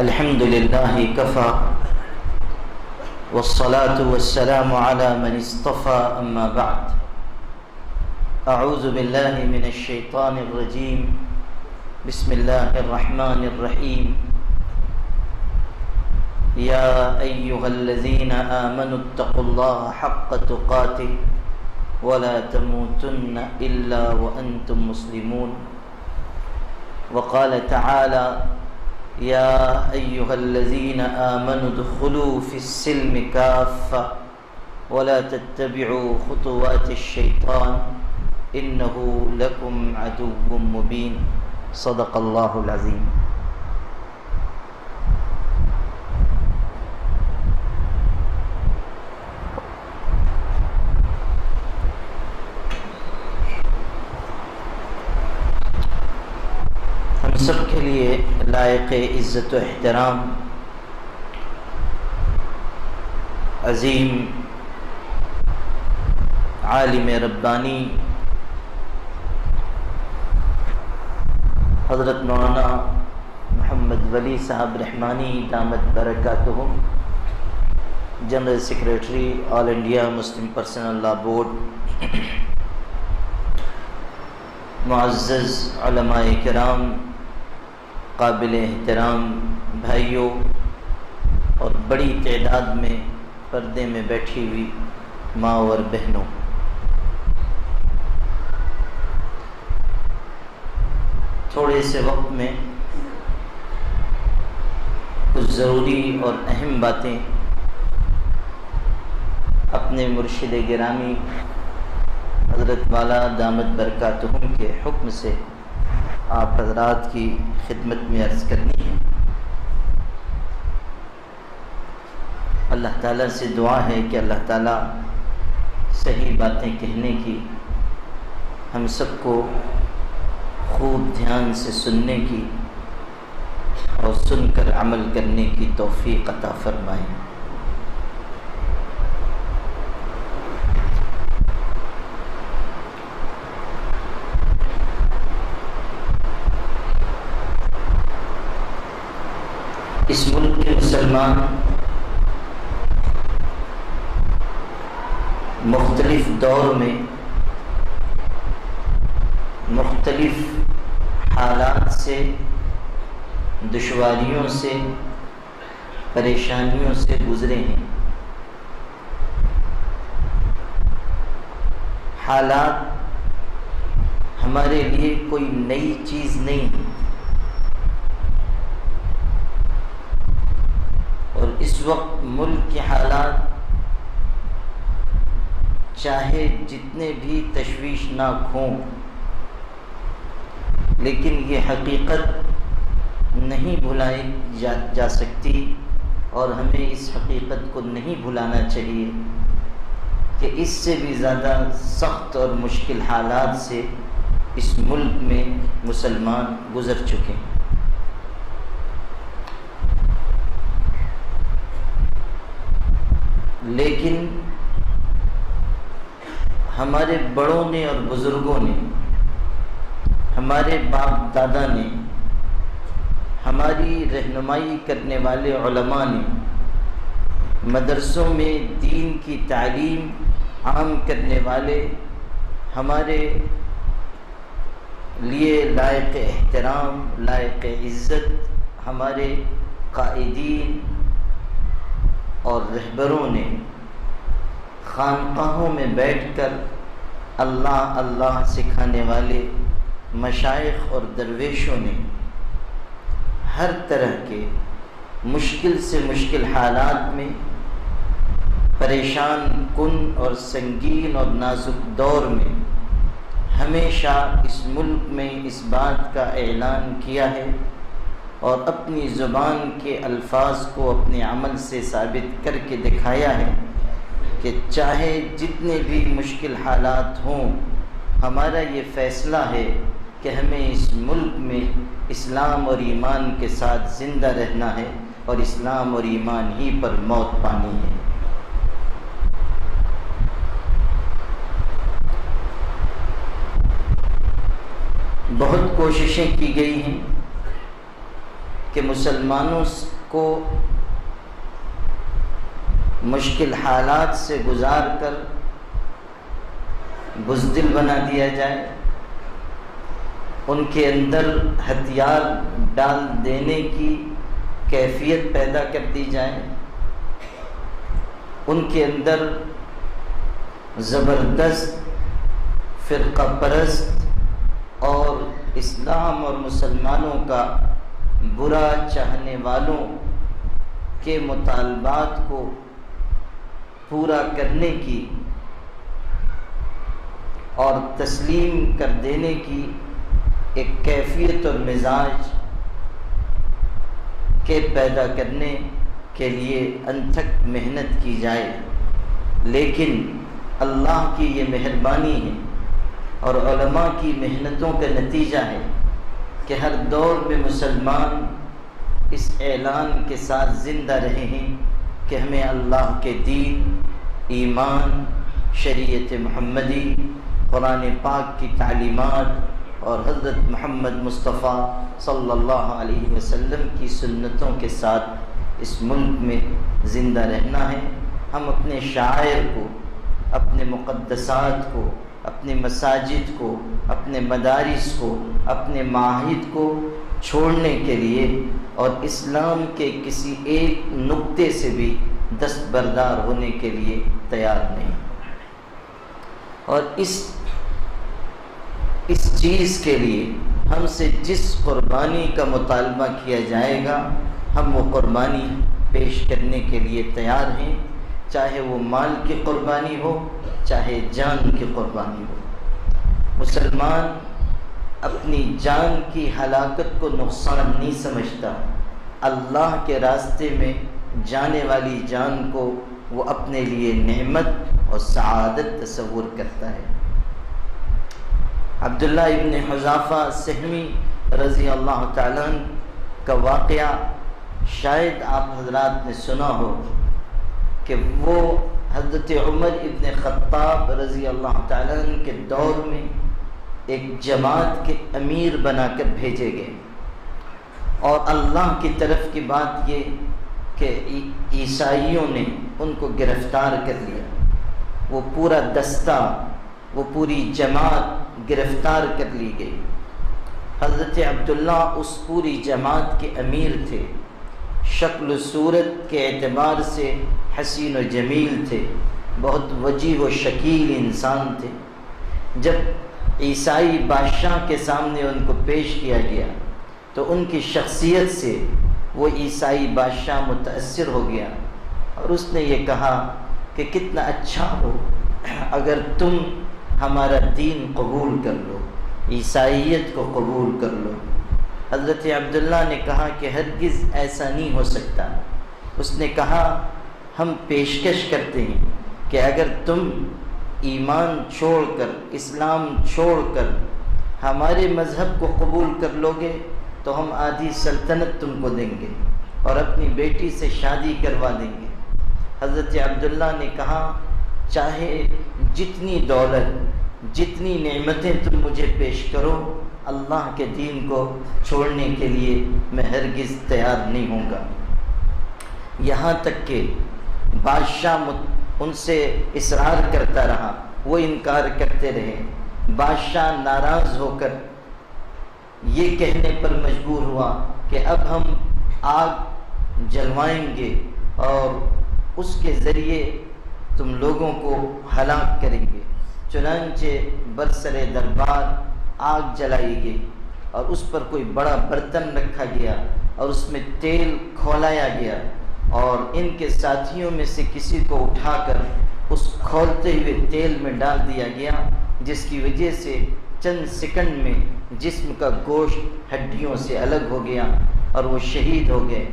الحمد لله كفى والصلاة والسلام على من اصطفى أما بعد أعوذ بالله من الشيطان الرجيم بسم الله الرحمن الرحيم يا أيها الذين آمنوا اتقوا الله حق تقاته ولا تموتن إلا وأنتم مسلمون وقال تعالى يا أيها الذين آمنوا ادخلوا في السلم كافة ولا تتبعوا خطوات الشيطان إنه لكم عدو مبين صدق الله العظيم. ہم سب کے لیے لائق عزت و احترام عظیم عالم ربانی حضرت مولانا محمد ولی صاحب رحمانی دامت برکاتہم، جنرل سیکریٹری آل انڈیا مسلم پرسنل لا بورڈ، معزز علماء کرام، قابل احترام بھائیوں اور بڑی تعداد میں پردے میں بیٹھی ہوئی ماں اور بہنوں، تھوڑے سے وقت میں کچھ ضروری اور اہم باتیں اپنے مرشد گرامی حضرت والا دامت برکاتہم کے حکم سے آپ حضرات کی خدمت میں عرض کرنی ہے۔ اللہ تعالیٰ سے دعا ہے کہ اللہ تعالیٰ صحیح باتیں کہنے کی ہم سب کو خوب دھیان سے سننے کی اور سن کر عمل کرنے کی توفیق عطا فرمائے۔ اس ملک کے مسلمان مختلف دور میں مختلف حالات سے، دشواریوں سے، پریشانیوں سے گزرے ہیں۔ حالات ہمارے لیے کوئی نئی چیز نہیں ہے، اور اس وقت ملک کے حالات چاہے جتنے بھی تشویشناک ہوں، لیکن یہ حقیقت نہیں بھلائی جا سکتی، اور ہمیں اس حقیقت کو نہیں بھلانا چاہیے کہ اس سے بھی زیادہ سخت اور مشکل حالات سے اس ملک میں مسلمان گزر چکے ہیں۔ لیکن ہمارے بڑوں نے اور بزرگوں نے، ہمارے باپ دادا نے، ہماری رہنمائی کرنے والے علماء نے، مدرسوں میں دین کی تعلیم عام کرنے والے، ہمارے لیے لائق احترام، لائق عزت ہمارے قائدین اور رہبروں نے، خانقاہوں میں بیٹھ کر اللہ اللہ سکھانے والے مشائخ اور درویشوں نے ہر طرح کے مشکل سے مشکل حالات میں، پریشان کن اور سنگین اور نازک دور میں ہمیشہ اس ملک میں اس بات کا اعلان کیا ہے اور اپنی زبان کے الفاظ کو اپنے عمل سے ثابت کر کے دکھایا ہے کہ چاہے جتنے بھی مشکل حالات ہوں، ہمارا یہ فیصلہ ہے کہ ہمیں اس ملک میں اسلام اور ایمان کے ساتھ زندہ رہنا ہے اور اسلام اور ایمان ہی پر موت پانی ہے۔ بہت کوششیں کی گئی ہیں کہ مسلمانوں کو مشکل حالات سے گزار کر بزدل بنا دیا جائے، ان کے اندر ہتھیار ڈال دینے کی کیفیت پیدا کر دی جائے، ان کے اندر زبردست فرقہ پرست اور اسلام اور مسلمانوں کا برا چاہنے والوں کے مطالبات کو پورا کرنے کی اور تسلیم کر دینے کی ایک کیفیت اور مزاج کے پیدا کرنے کے لیے انتھک محنت کی جائے۔ لیکن اللہ کی یہ مہربانی ہے اور علماء کی محنتوں کا نتیجہ ہے کہ ہر دور میں مسلمان اس اعلان کے ساتھ زندہ رہے ہیں کہ ہمیں اللہ کے دین، ایمان، شریعت محمدی، قرآن پاک کی تعلیمات اور حضرت محمد مصطفیٰ صلی اللہ علیہ وسلم کی سنتوں کے ساتھ اس ملک میں زندہ رہنا ہے۔ ہم اپنے شاعر کو، اپنے مقدسات کو، اپنے مساجد کو، اپنے مدارس کو، اپنے معاہد کو چھوڑنے کے لیے اور اسلام کے کسی ایک نقطے سے بھی دستبردار ہونے کے لیے تیار نہیں، اور اس چیز کے لیے ہم سے جس قربانی کا مطالبہ کیا جائے گا ہم وہ قربانی پیش کرنے کے لیے تیار ہیں، چاہے وہ مال کی قربانی ہو، چاہے جان کی قربانی ہو۔ مسلمان اپنی جان کی ہلاکت کو نقصان نہیں سمجھتا، اللہ کے راستے میں جانے والی جان کو وہ اپنے لیے نعمت اور سعادت تصور کرتا ہے۔ عبداللہ ابن حذافہ سہمی رضی اللہ تعالیٰ عنہ کا واقعہ شاید آپ حضرات نے سنا ہو کہ وہ حضرت عمر ابن خطاب رضی اللہ تعالیٰ عنہ کے دور میں ایک جماعت کے امیر بنا کر بھیجے گئے، اور اللہ کی طرف کی بات یہ کہ عیسائیوں نے ان کو گرفتار کر لیا، وہ پورا دستہ، وہ پوری جماعت گرفتار کر لی گئی۔ حضرت عبداللہ اس پوری جماعت کے امیر تھے، شکل و صورت کے اعتبار سے حسین و جمیل تھے، بہت وجیح و شکیل انسان تھے۔ جب عیسائی بادشاہ کے سامنے ان کو پیش کیا گیا تو ان کی شخصیت سے وہ عیسائی بادشاہ متاثر ہو گیا، اور اس نے یہ کہا کہ کتنا اچھا ہو اگر تم ہمارا دین قبول کر لو، عیسائیت کو قبول کر لو۔ حضرت عبداللہ نے کہا کہ ہرگز ایسا نہیں ہو سکتا۔ اس نے کہا ہم پیشکش کرتے ہیں کہ اگر تم ایمان چھوڑ کر، اسلام چھوڑ کر ہمارے مذہب کو قبول کر لو گے تو ہم آدھی سلطنت تم کو دیں گے اور اپنی بیٹی سے شادی کروا دیں گے۔ حضرت عبداللہ نے کہا چاہے جتنی دولت، جتنی نعمتیں تم مجھے پیش کرو، اللہ کے دین کو چھوڑنے کے لیے میں ہرگز تیار نہیں ہوں گا۔ یہاں تک کہ بادشاہ ان سے اصرار کرتا رہا، وہ انکار کرتے رہے۔ بادشاہ ناراض ہو کر یہ کہنے پر مجبور ہوا کہ اب ہم آگ جلوائیں گے اور اس کے ذریعے تم لوگوں کو ہلاک کریں گے۔ چنانچہ برسر دربار آگ جلائی گئی اور اس پر کوئی بڑا برتن رکھا گیا اور اس میں تیل کھولایا گیا، اور ان کے ساتھیوں میں سے کسی کو اٹھا کر اس کھولتے ہوئے تیل میں ڈال دیا گیا، جس کی وجہ سے چند سیکنڈ میں جسم کا گوشت ہڈیوں سے الگ ہو گیا اور وہ شہید ہو گئے۔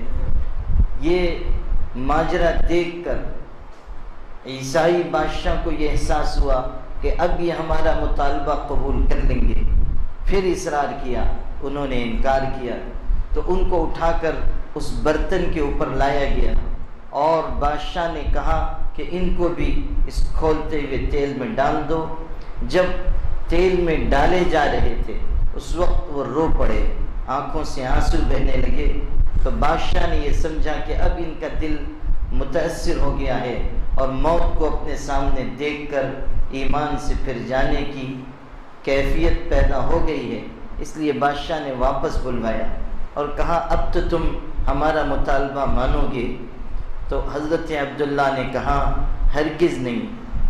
یہ ماجرا دیکھ کر عیسائی بادشاہ کو یہ احساس ہوا کہ اب یہ ہمارا مطالبہ قبول کر لیں گے۔ پھر اصرار کیا، انہوں نے انکار کیا، تو ان کو اٹھا کر اس برتن کے اوپر لایا گیا اور بادشاہ نے کہا کہ ان کو بھی اس کھولتے ہوئے تیل میں ڈال دو۔ جب تیل میں ڈالے جا رہے تھے اس وقت وہ رو پڑے، آنکھوں سے آنسو بہنے لگے، تو بادشاہ نے یہ سمجھا کہ اب ان کا دل متاثر ہو گیا ہے اور موت کو اپنے سامنے دیکھ کر ایمان سے پھر جانے کی کیفیت پیدا ہو گئی ہے، اس لیے بادشاہ نے واپس بلوایا اور کہا اب تو تم ہمارا مطالبہ مانو گے؟ تو حضرت عبداللہ نے کہا ہرگز نہیں،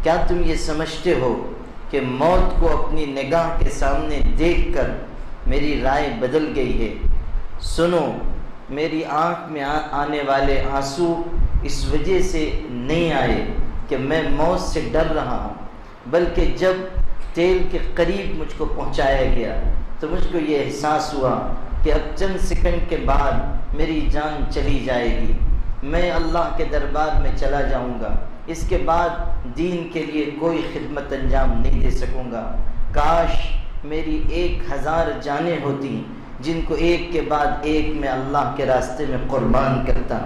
کیا تم یہ سمجھتے ہو کہ موت کو اپنی نگاہ کے سامنے دیکھ کر میری رائے بدل گئی ہے؟ سنو، میری آنکھ میں آنے والے آنسو اس وجہ سے نہیں آئے کہ میں موت سے ڈر رہا ہوں، بلکہ جب تیل کے قریب مجھ کو پہنچایا گیا تو مجھ کو یہ احساس ہوا کہ اب چند سیکنڈ کے بعد میری جان چلی جائے گی، میں اللہ کے دربار میں چلا جاؤں گا، اس کے بعد دین کے لیے کوئی خدمت انجام نہیں دے سکوں گا۔ کاش میری 1000 جانیں ہوتی جن کو ایک کے بعد ایک میں اللہ کے راستے میں قربان کرتا،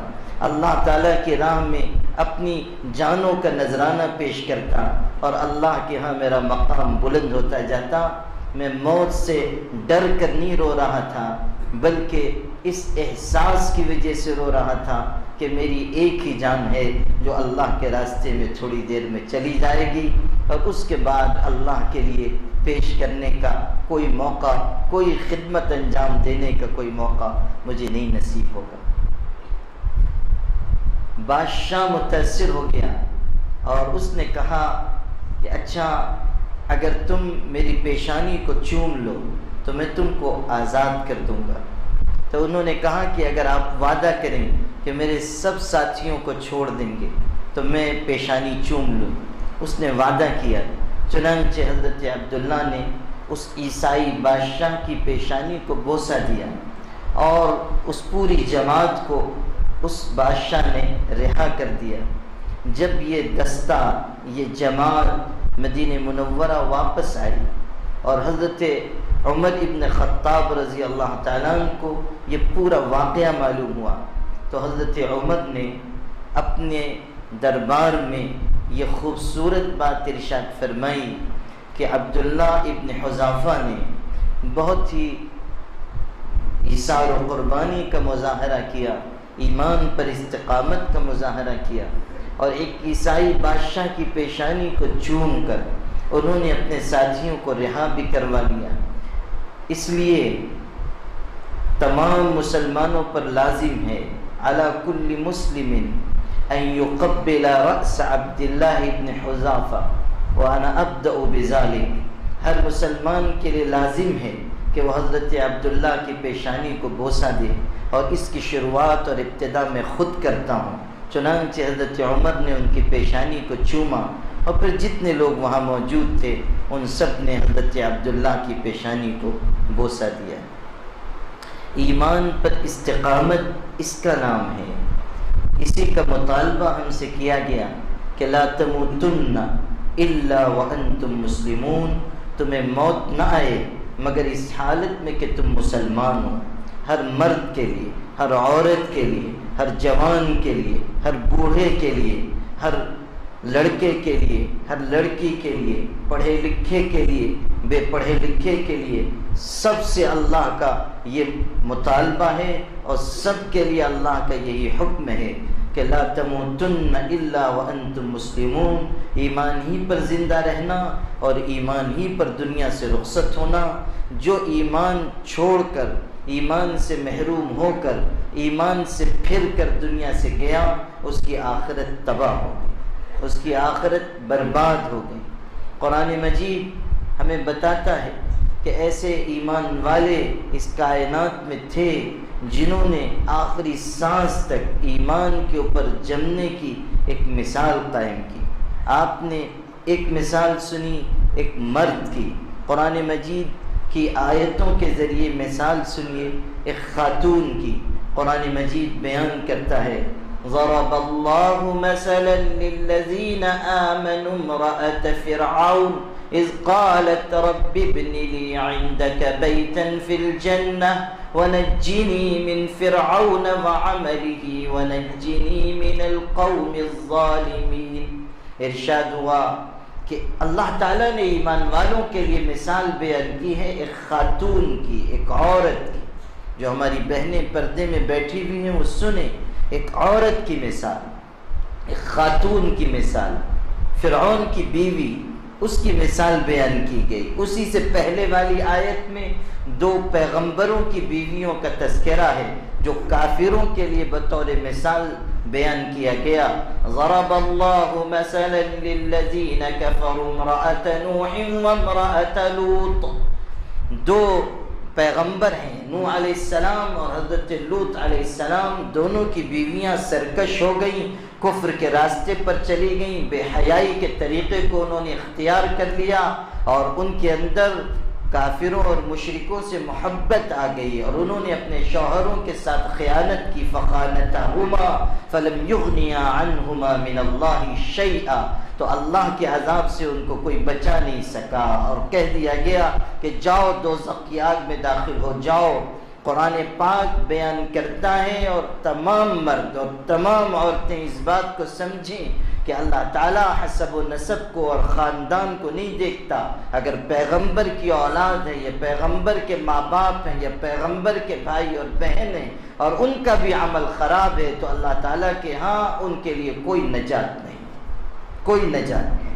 اللہ تعالیٰ کی راہ میں اپنی جانوں کا نذرانہ پیش کرتا اور اللہ کے ہاں میرا مقام بلند ہوتا جاتا۔ میں موت سے ڈر کر نہیں رو رہا تھا، بلکہ اس احساس کی وجہ سے رو رہا تھا کہ میری ایک ہی جان ہے جو اللہ کے راستے میں تھوڑی دیر میں چلی جائے گی، اور اس کے بعد اللہ کے لیے پیش کرنے کا کوئی موقع، کوئی خدمت انجام دینے کا کوئی موقع مجھے نہیں نصیب ہوگا۔ بادشاہ متاثر ہو گیا اور اس نے کہا کہ اچھا، اگر تم میری پیشانی کو چوم لو تو میں تم کو آزاد کر دوں گا۔ تو انہوں نے کہا کہ اگر آپ وعدہ کریں کہ میرے سب ساتھیوں کو چھوڑ دیں گے تو میں پیشانی چوم لوں۔ اس نے وعدہ کیا، چنانچہ حضرت عبداللہ نے اس عیسائی بادشاہ کی پیشانی کو بوسہ دیا اور اس پوری جماعت کو اس بادشاہ نے رہا کر دیا۔ جب یہ دستہ، یہ جماعت مدینہ منورہ واپس آئی اور حضرت عمر ابن خطاب رضی اللہ تعالیٰ عنہ کو یہ پورا واقعہ معلوم ہوا تو حضرت عمر نے اپنے دربار میں یہ خوبصورت بات ارشاد فرمائی کہ عبداللہ ابن حذافہ نے بہت ہی ایثار و قربانی کا مظاہرہ کیا، ایمان پر استقامت کا مظاہرہ کیا، اور ایک عیسائی بادشاہ کی پیشانی کو چوم کر انہوں نے اپنے ساتھیوں کو رہا بھی کروا لیا۔ اس لیے تمام مسلمانوں پر لازم ہے علی کل مسلم ان یقبل رأس عبداللہ ابن حذافہ وانا ابدأ بذلک۔ ہر مسلمان کے لیے لازم ہے کہ وہ حضرت عبداللہ کی پیشانی کو بوسہ دے، اور اس کی شروعات اور ابتدا میں خود کرتا ہوں۔ چنانچہ حضرت عمر نے ان کی پیشانی کو چوما اور پھر جتنے لوگ وہاں موجود تھے ان سب نے حضرت عبداللہ کی پیشانی کو بوسہ دیا۔ ایمان پر استقامت اس کا نام ہے۔ اسی کا مطالبہ ہم سے کیا گیا کہ لا تموتن الا وانتم مسلمون، تمہیں موت نہ آئے مگر اس حالت میں کہ تم مسلمان ہو۔ ہر مرد کے لیے، ہر عورت کے لیے، ہر جوان کے لیے، ہر بوڑھے کے لیے، ہر لڑکے کے لیے، ہر لڑکی کے لیے، پڑھے لکھے کے لیے، بے پڑھے لکھے کے لیے، سب سے اللہ کا یہ مطالبہ ہے اور سب کے لیے اللہ کا یہی حکم ہے کہ لا تموتن الا وانتم مسلمون، ایمان ہی پر زندہ رہنا اور ایمان ہی پر دنیا سے رخصت ہونا۔ جو ایمان چھوڑ کر، ایمان سے محروم ہو کر، ایمان سے پھر کر دنیا سے گیا، اس کی آخرت تباہ ہو گئی، اس کی آخرت برباد ہو گئی۔ قرآن مجید ہمیں بتاتا ہے کہ ایسے ایمان والے اس کائنات میں تھے جنہوں نے آخری سانس تک ایمان کے اوپر جمنے کی ایک مثال قائم کی۔ آپ نے ایک مثال سنی ایک مرد کی، قرآن مجید کی آیتوں کے ذریعے مثال سنیے ایک خاتون کی۔ قرآن مجید بیان کرتا ہے ضرب اللہ مثلا للذین آمنوا امرأة فرعون اذ قالت رب ابن لی عندك بیتا فی الجنہ ونجنی من فرعون وعمله ونجنی من القوم الظالمین۔ ارشاد ہوا کہ اللہ تعالیٰ نے ایمان والوں کے لیے مثال بیان کی ہے ایک خاتون کی، ایک عورت کی جو ہماری بہنیں پردے میں بیٹھی ہوئی ہیں وہ سنیں. ایک عورت کی مثال، ایک خاتون کی مثال، فرعون کی بیوی، اس کی مثال بیان کی گئی. اسی سے پہلے والی آیت میں 2 پیغمبروں کی بیویوں کا تذکرہ ہے جو کافروں کے لیے بطور مثال بیان کیا گیا. ضرب اللہ مثلا للذین کفروا امرأۃ نوح وامرأۃ لوط. 2 پیغمبر ہیں، نوح علیہ السلام اور حضرت لوط علیہ السلام. دونوں کی بیویاں سرکش ہو گئیں، کفر کے راستے پر چلی گئیں، بے حیائی کے طریقے کو انہوں نے اختیار کر لیا اور ان کے اندر کافروں اور مشرکوں سے محبت آ گئی اور انہوں نے اپنے شوہروں کے ساتھ خیانت کی. فخانتہما فلم یغنیا عنہما من اللہ شیئا. تو اللہ کے عذاب سے ان کو کوئی بچا نہیں سکا اور کہہ دیا گیا کہ جاؤ دوزخ کی آگ میں داخل ہو جاؤ. قرآن پاک بیان کرتا ہے اور تمام مرد اور تمام عورتیں اس بات کو سمجھیں کہ اللہ تعالیٰ حسب و نسب کو اور خاندان کو نہیں دیکھتا. اگر پیغمبر کی اولاد ہے یا پیغمبر کے ماں باپ ہیں یا پیغمبر کے بھائی اور بہن ہیں اور ان کا بھی عمل خراب ہے تو اللہ تعالیٰ کے ہاں ان کے لیے کوئی نجات نہیں، کوئی نجات نہیں.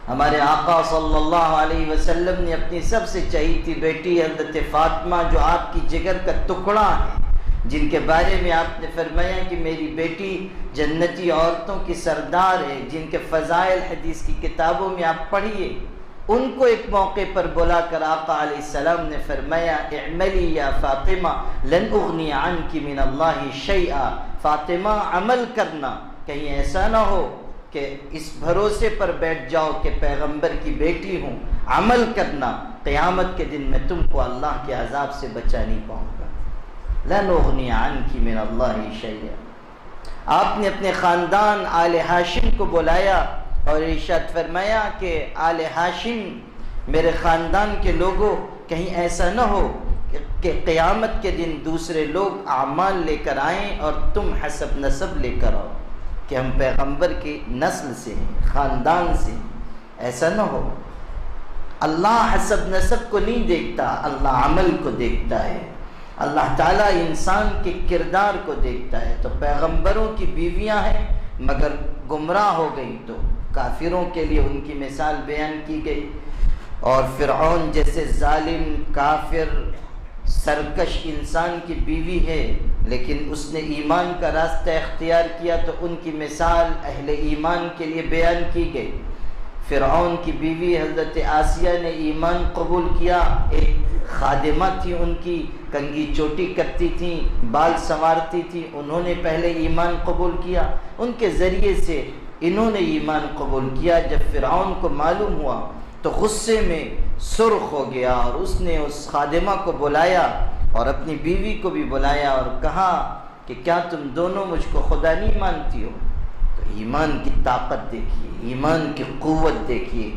ہمارے آقا صلی اللہ علیہ وسلم نے اپنی سب سے چہیتی بیٹی حضرت فاطمہ جو آپ کی جگر کا ٹکڑا ہے، جن کے بارے میں آپ نے فرمایا کہ میری بیٹی جنتی عورتوں کی سردار ہے، جن کے فضائل حدیث کی کتابوں میں آپ پڑھیے. ان کو ایک موقع پر بلا کر آقا علیہ السلام نے فرمایا اعملی یا فاطمہ لن اغنی عنک من اللہ شیئا. فاطمہ عمل کرنا، کہیں ایسا نہ ہو کہ اس بھروسے پر بیٹھ جاؤ کہ پیغمبر کی بیٹی ہوں. عمل کرنا، قیامت کے دن میں تم کو اللہ کے عذاب سے بچا نہیں پاؤں گا. لن اغنی عنک من اللہ شیئا. آپ نے اپنے خاندان آل ہاشم کو بلایا اور ارشاد فرمایا کہ آل ہاشم میرے خاندان کے لوگوں، کہیں ایسا نہ ہو کہ قیامت کے دن دوسرے لوگ اعمال لے کر آئیں اور تم حسب نسب لے کر آؤ کہ ہم پیغمبر کی نسل سے ہیں، خاندان سے. ایسا نہ ہو. اللہ حسب نسب کو نہیں دیکھتا، اللہ عمل کو دیکھتا ہے. اللہ تعالیٰ انسان کے کردار کو دیکھتا ہے. تو پیغمبروں کی بیویاں ہیں مگر گمراہ ہو گئی تو کافروں کے لیے ان کی مثال بیان کی گئی. اور فرعون جیسے ظالم، کافر، سرکش انسان کی بیوی ہے لیکن اس نے ایمان کا راستہ اختیار کیا تو ان کی مثال اہل ایمان کے لیے بیان کی گئی. فرعون کی بیوی حضرت آسیہ نے ایمان قبول کیا. ایک خادمہ تھی، ان کی کنگھی چوٹی کرتی تھیں، بال سنوارتی تھی، انہوں نے پہلے ایمان قبول کیا. ان کے ذریعے سے انہوں نے ایمان قبول کیا. جب فرعون کو معلوم ہوا تو غصے میں سرخ ہو گیا اور اس نے اس خادمہ کو بلایا اور اپنی بیوی کو بھی بلایا اور کہا کہ کیا تم دونوں مجھ کو خدا نہیں مانتی ہو؟ تو ایمان کی طاقت دیکھیے، ایمان کی قوت دیکھیے.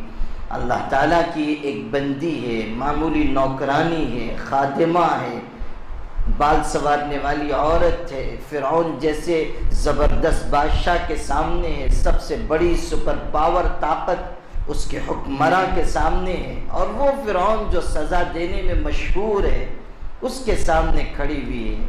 اللہ تعالیٰ کی ایک بندی ہے، معمولی نوکرانی ہے، خادمہ ہے، بال سنوارنے والی عورت ہے. فرعون جیسے زبردست بادشاہ کے سامنے ہے، سب سے بڑی سپر پاور طاقت اس کے حکمراں کے سامنے ہے، اور وہ فرعون جو سزا دینے میں مشہور ہے اس کے سامنے کھڑی ہوئی ہے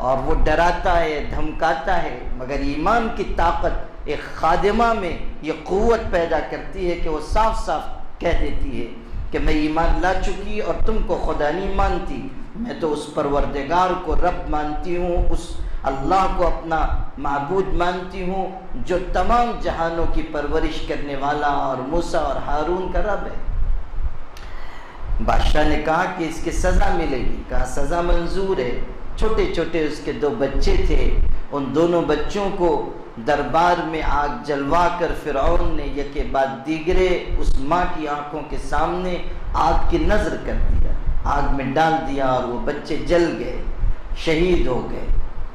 اور وہ ڈراتا ہے، دھمکاتا ہے. مگر ایمان کی طاقت ایک خادمہ میں یہ قوت پیدا کرتی ہے کہ وہ صاف صاف کہہ دیتی ہے کہ میں ایمان لا چکی اور تم کو خدا نہیں مانتی، میں تو اس پروردگار کو رب مانتی ہوں، اس اللہ کو اپنا معبود مانتی ہوں جو تمام جہانوں کی پرورش کرنے والا اور موسیٰ اور ہارون کا رب ہے. بادشاہ نے کہا کہ اس کی سزا ملے گی. کہا سزا منظور ہے. چھوٹے چھوٹے اس کے 2 بچے تھے، ان دونوں بچوں کو دربار میں آگ جلوا کر فرعون نے یکے بعد دیگرے اس ماں کی آنکھوں کے سامنے آگ کی نظر کر دیا، آگ میں ڈال دیا اور وہ بچے جل گئے، شہید ہو گئے.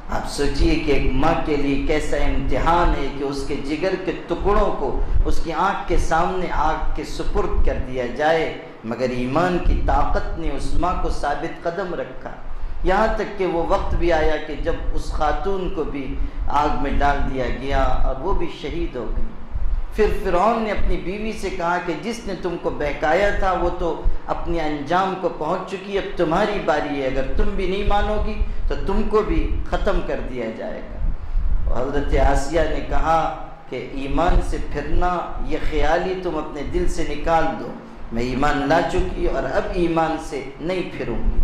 آپ سوچئے کہ ایک ماں کے لیے کیسا امتحان ہے کہ اس کے جگر کے ٹکڑوں کو اس کی آنکھ کے سامنے آگ کے سپرد کر دیا جائے. مگر ایمان کی طاقت نے اس ماں کو ثابت قدم رکھا، یہاں تک کہ وہ وقت بھی آیا کہ جب اس خاتون کو بھی آگ میں ڈال دیا گیا اور وہ بھی شہید ہو گئی. پھر فرعون نے اپنی بیوی سے کہا کہ جس نے تم کو بہکایا تھا وہ تو اپنے انجام کو پہنچ چکی، اب تمہاری باری ہے، اگر تم بھی نہیں مانو گی تو تم کو بھی ختم کر دیا جائے گا۔ اور حضرت آسیہ نے کہا کہ ایمان سے پھرنا یہ خیال ہی تم اپنے دل سے نکال دو، میں ایمان لا چکی اور اب ایمان سے نہیں پھروں گی۔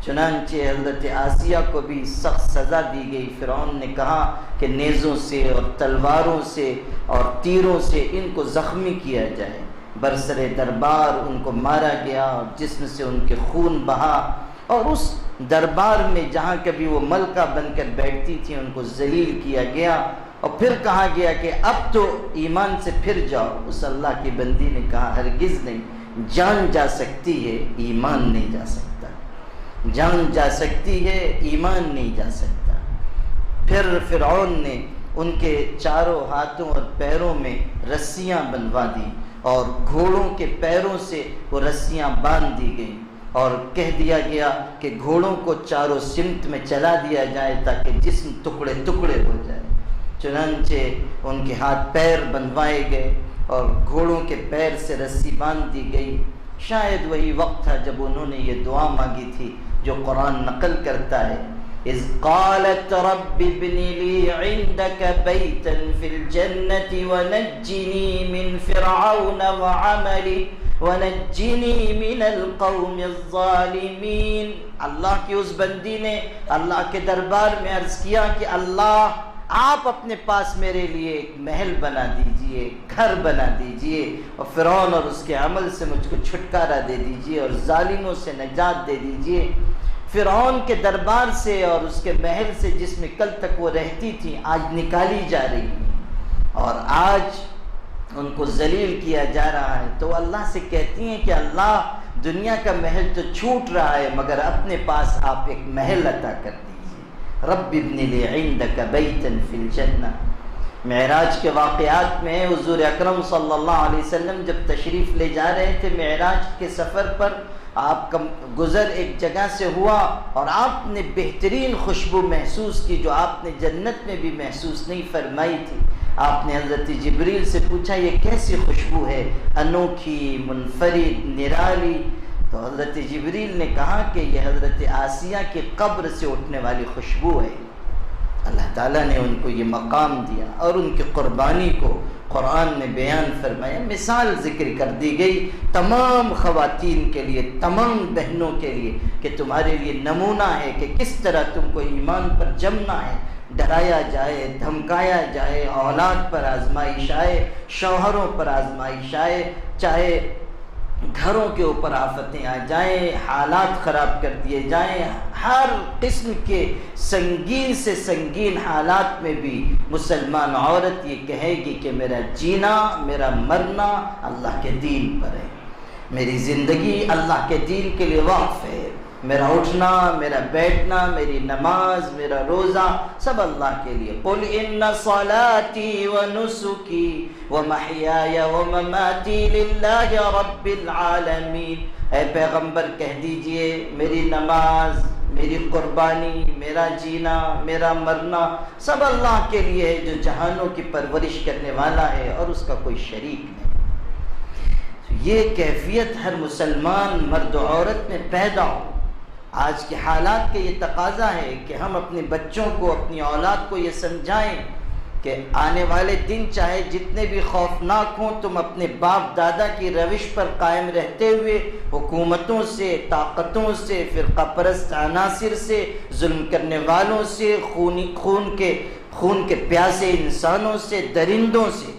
چنانچہ حضرت آسیہ کو بھی سخت سزا دی گئی۔ فرعون نے کہا کہ نیزوں سے اور تلواروں سے اور تیروں سے ان کو زخمی کیا جائے۔ برسر دربار ان کو مارا گیا اور جسم سے ان کے خون بہا، اور اس دربار میں جہاں کبھی وہ ملکہ بن کر بیٹھتی تھی ان کو ذلیل کیا گیا، اور پھر کہا گیا کہ اب تو ایمان سے پھر جاؤ۔ اس اللہ کی بندی نے کہا ہرگز نہیں، جان جا سکتی ہے ایمان نہیں جا سکتا، جان جا سکتی ہے ایمان نہیں جا سکتا۔ پھر فرعون نے ان کے چاروں ہاتھوں اور پیروں میں رسیاں بنوا دی اور گھوڑوں کے پیروں سے وہ رسیاں باندھ دی گئیں، اور کہہ دیا گیا کہ گھوڑوں کو چاروں سمت میں چلا دیا جائے تاکہ جسم ٹکڑے ٹکڑے ہو جائے۔ چنانچہ ان کے ہاتھ پیر بنوائے گئے اور گھوڑوں کے پیر سے رسی باندھ دی گئی۔ شاید وہی وقت تھا جب انہوں نے یہ دعا مانگی تھی جو قرآن نقل کرتا ہے، اذ قالت رب ابن لی عندک بیتا فی الجنت ونجنی من فرعون وعملی ونجنی من القوم الظالمین۔ اللہ کی اس بندی نے اللہ کے دربار میں عرض کیا کہ اللہ آپ اپنے پاس میرے لیے ایک محل بنا دیجئے، گھر بنا دیجئے، اور فرعون اور اس کے عمل سے مجھ کو چھٹکارا دے دیجئے اور ظالموں سے نجات دے دیجئے۔ فرعون کے دربار سے اور اس کے محل سے جس میں کل تک وہ رہتی تھی آج نکالی جا رہی ہے اور آج ان کو ذلیل کیا جا رہا ہے، تو اللہ سے کہتی ہیں کہ اللہ دنیا کا محل تو چھوٹ رہا ہے مگر اپنے پاس آپ ایک محل عطا کر دیجئے۔ رب ابن لی عندک بیتا فی الجنہ۔ معراج کے واقعات میں حضور اکرم صلی اللہ علیہ وسلم جب تشریف لے جا رہے تھے معراج کے سفر پر، آپ کا گزر ایک جگہ سے ہوا اور آپ نے بہترین خوشبو محسوس کی جو آپ نے جنت میں بھی محسوس نہیں فرمائی تھی۔ آپ نے حضرت جبریل سے پوچھا یہ کیسی خوشبو ہے، انوکھی، منفرد، نرالی؟ تو حضرت جبریل نے کہا کہ یہ حضرت آسیہ کی قبر سے اٹھنے والی خوشبو ہے۔ اللہ تعالیٰ نے ان کو یہ مقام دیا اور ان کی قربانی کو قرآن میں بیان فرمایا، مثال ذکر کر دی گئی تمام خواتین کے لیے، تمام بہنوں کے لیے، کہ تمہارے لیے نمونہ ہے کہ کس طرح تم کو ایمان پر جمنا ہے۔ ڈرایا جائے، دھمکایا جائے، اولاد پر آزمائش آئے، شوہروں پر آزمائش آئے، چاہے گھروں کے اوپر آفتیں آ جائیں، حالات خراب کر دیے جائیں، ہر قسم کے سنگین سے سنگین حالات میں بھی مسلمان عورت یہ کہے گی کہ میرا جینا، میرا مرنا اللہ کے دین پر ہے، میری زندگی اللہ کے دین کے لیے وقف ہے، میرا اٹھنا، میرا بیٹھنا، میری نماز، میرا روزہ سب اللہ کے لیے۔ قل ان صلاتی ونسکی ومحیای ومماتی للہ رب العالمین۔ اے پیغمبر کہہ دیجئے میری نماز، میری قربانی، میرا جینا، میرا مرنا سب اللہ کے لیے ہے جو جہانوں کی پرورش کرنے والا ہے اور اس کا کوئی شریک نہیں۔ یہ کیفیت ہر مسلمان مرد و عورت میں پیدا ہو۔ آج کے حالات کے یہ تقاضا ہے کہ ہم اپنے بچوں کو، اپنی اولاد کو یہ سمجھائیں کہ آنے والے دن چاہے جتنے بھی خوفناک ہوں، تم اپنے باپ دادا کی روش پر قائم رہتے ہوئے حکومتوں سے، طاقتوں سے، فرقہ پرست عناصر سے، ظلم کرنے والوں سے، خون کے پیاسے انسانوں سے، درندوں سے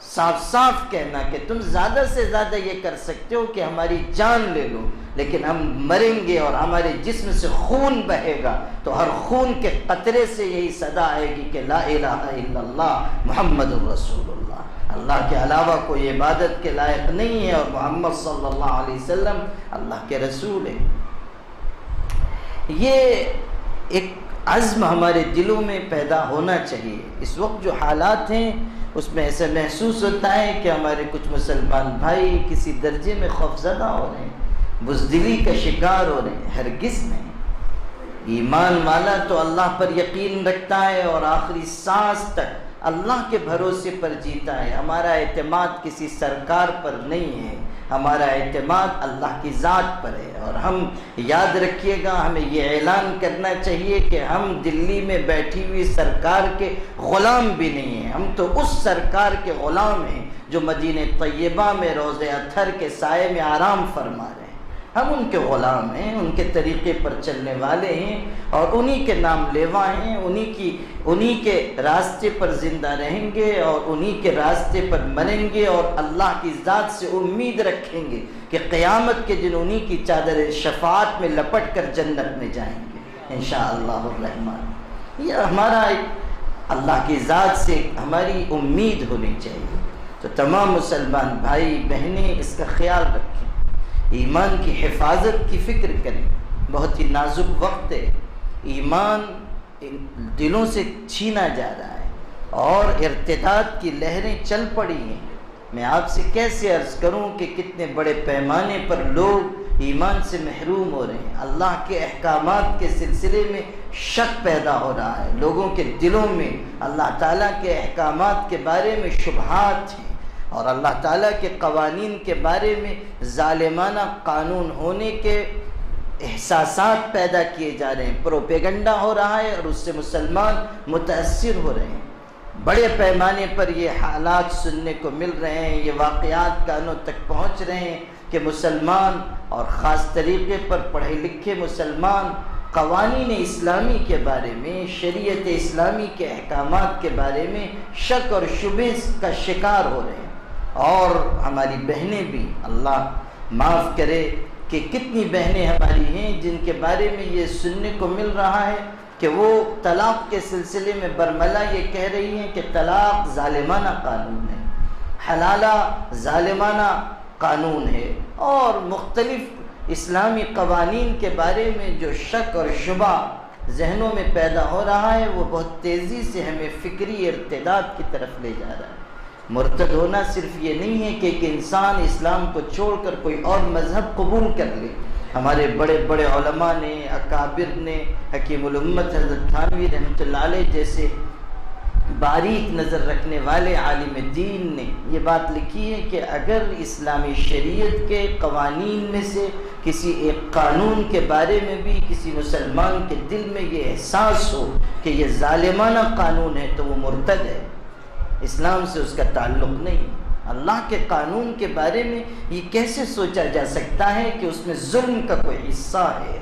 صاف صاف کہنا کہ تم زیادہ سے زیادہ یہ کر سکتے ہو کہ ہماری جان لے لو، لیکن ہم مریں گے اور ہمارے جسم سے خون بہے گا تو ہر خون کے قطرے سے یہی صدا آئے گی کہ لا الہ الا اللہ محمد الرسول اللہ، اللہ کے علاوہ کوئی عبادت کے لائق نہیں ہے اور محمد صلی اللہ علیہ وسلم اللہ کے رسول ہے۔ یہ ایک عزم ہمارے دلوں میں پیدا ہونا چاہیے۔ اس وقت جو حالات ہیں اس میں ایسا محسوس ہوتا ہے کہ ہمارے کچھ مسلمان بھائی کسی درجے میں خوفزدہ ہو رہے ہیں، بزدلی کا شکار ہو رہے ہیں۔ ہرگز نہیں۔ ایمان والا تو اللہ پر یقین رکھتا ہے اور آخری سانس تک اللہ کے بھروسے پر جیتا ہے۔ ہمارا اعتماد کسی سرکار پر نہیں ہے، ہمارا اعتماد اللہ کی ذات پر ہے۔ اور ہم یاد رکھیے گا، ہمیں یہ اعلان کرنا چاہیے کہ ہم دلی میں بیٹھی ہوئی سرکار کے غلام بھی نہیں ہیں، ہم تو اس سرکار کے غلام ہیں جو مدینہ طیبہ میں روضہ اطہر کے سائے میں آرام فرما رہے ہیں۔ ہم ان کے غلام ہیں، ان کے طریقے پر چلنے والے ہیں اور انہی کے نام لیوا ہیں، انہی کے راستے پر زندہ رہیں گے اور انہی کے راستے پر مریں گے اور اللہ کی ذات سے امید رکھیں گے کہ قیامت کے دن انہی کی چادر شفاعت میں لپٹ کر جنت میں جائیں گے انشاءاللہ الرحمن۔ یہ ہمارا اللہ کی ذات سے ہماری امید ہونی چاہیے۔ تو تمام مسلمان بھائی بہنیں اس کا خیال رکھیں، ایمان کی حفاظت کی فکر کریں۔ بہت ہی نازک وقت ہے، ایمان دلوں سے چھینا جا رہا ہے اور ارتداد کی لہریں چل پڑی ہیں۔ میں آپ سے کیسے عرض کروں کہ کتنے بڑے پیمانے پر لوگ ایمان سے محروم ہو رہے ہیں۔ اللہ کے احکامات کے سلسلے میں شک پیدا ہو رہا ہے، لوگوں کے دلوں میں اللہ تعالیٰ کے احکامات کے بارے میں شبہات ہیں اور اللہ تعالیٰ کے قوانین کے بارے میں ظالمانہ قانون ہونے کے احساسات پیدا کیے جا رہے ہیں، پروپیگنڈا ہو رہا ہے اور اس سے مسلمان متاثر ہو رہے ہیں۔ بڑے پیمانے پر یہ حالات سننے کو مل رہے ہیں، یہ واقعات کانوں تک پہنچ رہے ہیں کہ مسلمان اور خاص طریقے پر پڑھے لکھے مسلمان قوانین اسلامی کے بارے میں، شریعت اسلامی کے احکامات کے بارے میں شک اور شبہ کا شکار ہو رہے ہیں۔ اور ہماری بہنیں بھی، اللہ معاف کرے کہ کتنی بہنیں ہماری ہیں جن کے بارے میں یہ سننے کو مل رہا ہے کہ وہ طلاق کے سلسلے میں برملا یہ کہہ رہی ہیں کہ طلاق ظالمانہ قانون ہے، حلالہ ظالمانہ قانون ہے، اور مختلف اسلامی قوانین کے بارے میں جو شک اور شبہ ذہنوں میں پیدا ہو رہا ہے وہ بہت تیزی سے ہمیں فکری ارتداد کی طرف لے جا رہا ہے۔ مرتد ہونا صرف یہ نہیں ہے کہ ایک انسان اسلام کو چھوڑ کر کوئی اور مذہب قبول کر لے۔ ہمارے بڑے بڑے علماء نے، اکابر نے، حکیم الامت حضرت تھانوی رحمۃ اللہ علیہ جیسے باریک نظر رکھنے والے عالم دین نے یہ بات لکھی ہے کہ اگر اسلامی شریعت کے قوانین میں سے کسی ایک قانون کے بارے میں بھی کسی مسلمان کے دل میں یہ احساس ہو کہ یہ ظالمانہ قانون ہے تو وہ مرتد ہے، اسلام سے اس کا تعلق نہیں۔ اللہ کے قانون کے بارے میں یہ کیسے سوچا جا سکتا ہے کہ اس میں ظلم کا کوئی حصہ ہے؟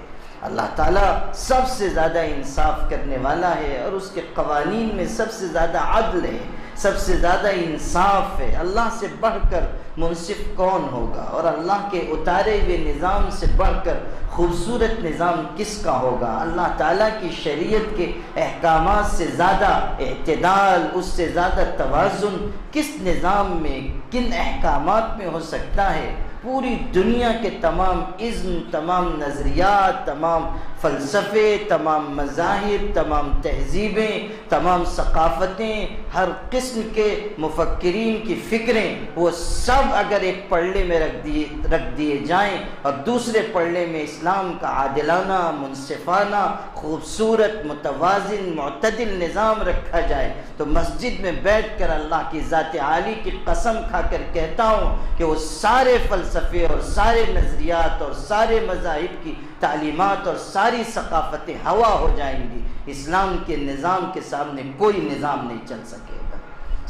اللہ تعالیٰ سب سے زیادہ انصاف کرنے والا ہے اور اس کے قوانین میں سب سے زیادہ عدل ہے، سب سے زیادہ انصاف ہے۔ اللہ سے بڑھ کر منصف کون ہوگا؟ اور اللہ کے اتارے ہوئے نظام سے بڑھ کر خوبصورت نظام کس کا ہوگا؟ اللہ تعالیٰ کی شریعت کے احکامات سے زیادہ اعتدال، اس سے زیادہ توازن کس نظام میں، کن احکامات میں ہو سکتا ہے؟ پوری دنیا کے تمام عزم، تمام نظریات، تمام فلسفے، تمام مذاہب، تمام تہذیبیں، تمام ثقافتیں، ہر قسم کے مفکرین کی فکریں، وہ سب اگر ایک پلڑے میں رکھ دیے جائیں اور دوسرے پلڑے میں اسلام کا عادلانہ، منصفانہ، خوبصورت، متوازن، معتدل نظام رکھا جائے تو مسجد میں بیٹھ کر اللہ کی ذات عالی کی قسم کھا کر کہتا ہوں کہ وہ سارے فلسفے اور سارے نظریات اور سارے مذاہب کی تعلیمات اور ساری ثقافتیں ہوا ہو جائیں گی، اسلام کے نظام کے سامنے کوئی نظام نہیں چل سکے گا۔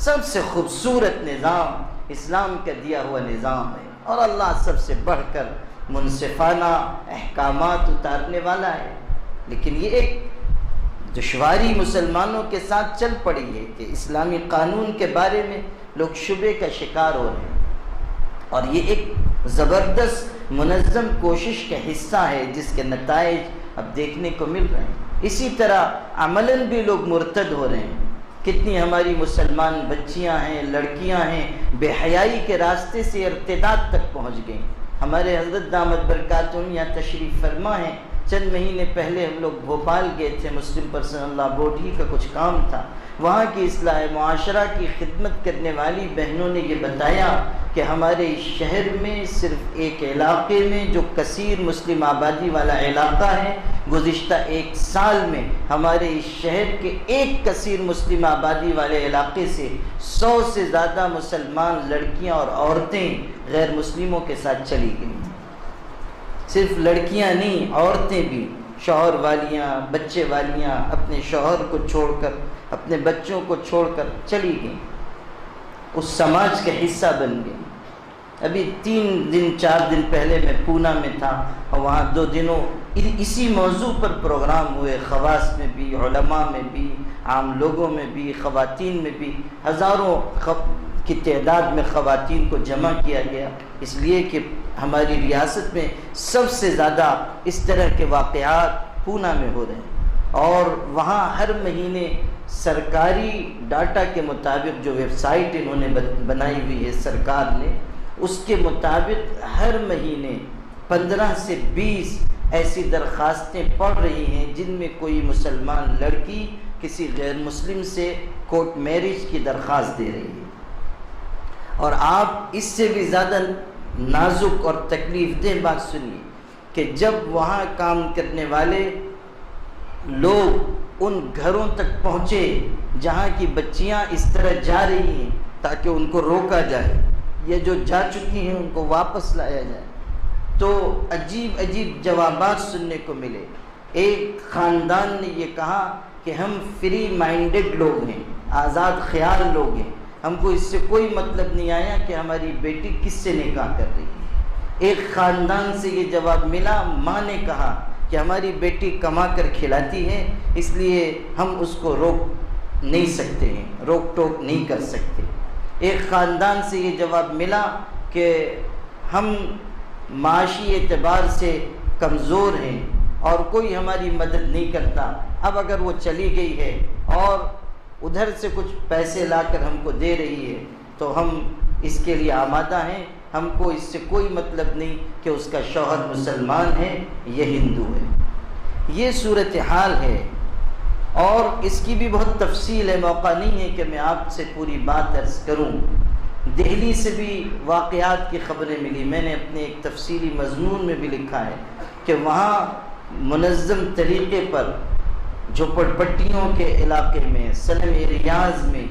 سب سے خوبصورت نظام اسلام کا دیا ہوا نظام ہے اور اللہ سب سے بڑھ کر منصفانہ احکامات اتارنے والا ہے۔ لیکن یہ ایک دشواری مسلمانوں کے ساتھ چل پڑی ہے کہ اسلامی قانون کے بارے میں لوگ شبے کا شکار ہو رہے ہیں، اور یہ ایک زبردست منظم کوشش کا حصہ ہے جس کے نتائج اب دیکھنے کو مل رہے ہیں۔ اسی طرح عملاً بھی لوگ مرتد ہو رہے ہیں۔ کتنی ہماری مسلمان بچیاں ہیں، لڑکیاں ہیں، بے حیائی کے راستے سے ارتداد تک پہنچ گئیں۔ ہمارے حضرت دامت برکاتہم یہاں تشریف فرما ہیں، چند مہینے پہلے ہم لوگ بھوپال گئے تھے، مسلم پرسنل لا بورڈ ہی کا کچھ کام تھا، وہاں کی اصلاح معاشرہ کی خدمت کرنے والی بہنوں نے یہ بتایا کہ ہمارے شہر میں صرف ایک علاقے میں جو کثیر مسلم آبادی والا علاقہ ہے، گزشتہ 1 سال میں ہمارے اس شہر کے ایک کثیر مسلم آبادی والے علاقے سے 100 سے زیادہ مسلمان لڑکیاں اور عورتیں غیر مسلموں کے ساتھ چلی گئیں۔ صرف لڑکیاں نہیں، عورتیں بھی، شوہر والیاں، بچے والیاں، اپنے شوہر کو چھوڑ کر، اپنے بچوں کو چھوڑ کر چلی گئیں، اس سماج کا حصہ بن گئی۔ ابھی 3 دن 4 دن پہلے میں پونا میں تھا، اور وہاں 2 دنوں اسی موضوع پر پروگرام ہوئے، خواص میں بھی، علماء میں بھی، عام لوگوں میں بھی، خواتین میں بھی، ہزاروں کی تعداد میں خواتین کو جمع کیا گیا، اس لیے کہ ہماری ریاست میں سب سے زیادہ اس طرح کے واقعات پونا میں ہو رہے ہیں، اور وہاں ہر مہینے سرکاری ڈاٹا کے مطابق جو ویب سائٹ انہوں نے بنائی ہوئی ہے سرکار نے، اس کے مطابق ہر مہینے 15 سے 20 ایسی درخواستیں پڑ رہی ہیں جن میں کوئی مسلمان لڑکی کسی غیر مسلم سے کورٹ میرج کی درخواست دے رہی ہے۔ اور آپ اس سے بھی زیادہ نازک اور تکلیف دہ بات سنیے کہ جب وہاں کام کرنے والے لوگ ان گھروں تک پہنچے جہاں کی بچیاں اس طرح جا رہی ہیں تاکہ ان کو روکا جائے، یا جو جا چکی ہیں ان کو واپس لایا جائے، تو عجیب عجیب جوابات سننے کو ملے۔ ایک خاندان نے یہ کہا کہ ہم فری مائنڈڈ لوگ ہیں، آزاد خیال لوگ ہیں، ہم کو اس سے کوئی مطلب نہیں آیا کہ ہماری بیٹی کس سے نکاح کر رہی ہے۔ ایک خاندان سے یہ جواب ملا، ماں نے کہا کہ ہماری بیٹی کما کر کھلاتی ہے، اس لیے ہم اس کو روک نہیں سکتے ہیں، روک ٹوک نہیں کر سکتے۔ ایک خاندان سے یہ جواب ملا کہ ہم معاشی اعتبار سے کمزور ہیں اور کوئی ہماری مدد نہیں کرتا، اب اگر وہ چلی گئی ہے اور ادھر سے کچھ پیسے لا کر ہم کو دے رہی ہے تو ہم اس کے لیے آمادہ ہیں، ہم کو اس سے کوئی مطلب نہیں کہ اس کا شوہر مسلمان ہے یا ہندو ہے۔ یہ صورتحال ہے، اور اس کی بھی بہت تفصیل ہے، موقع نہیں ہے کہ میں آپ سے پوری بات عرض کروں۔ دہلی سے بھی واقعات کی خبریں ملی، میں نے اپنے ایک تفصیلی مضمون میں بھی لکھا ہے کہ وہاں منظم طریقے پر جھوپڑ پٹیوں کے علاقے میں، سلم ایریاز میں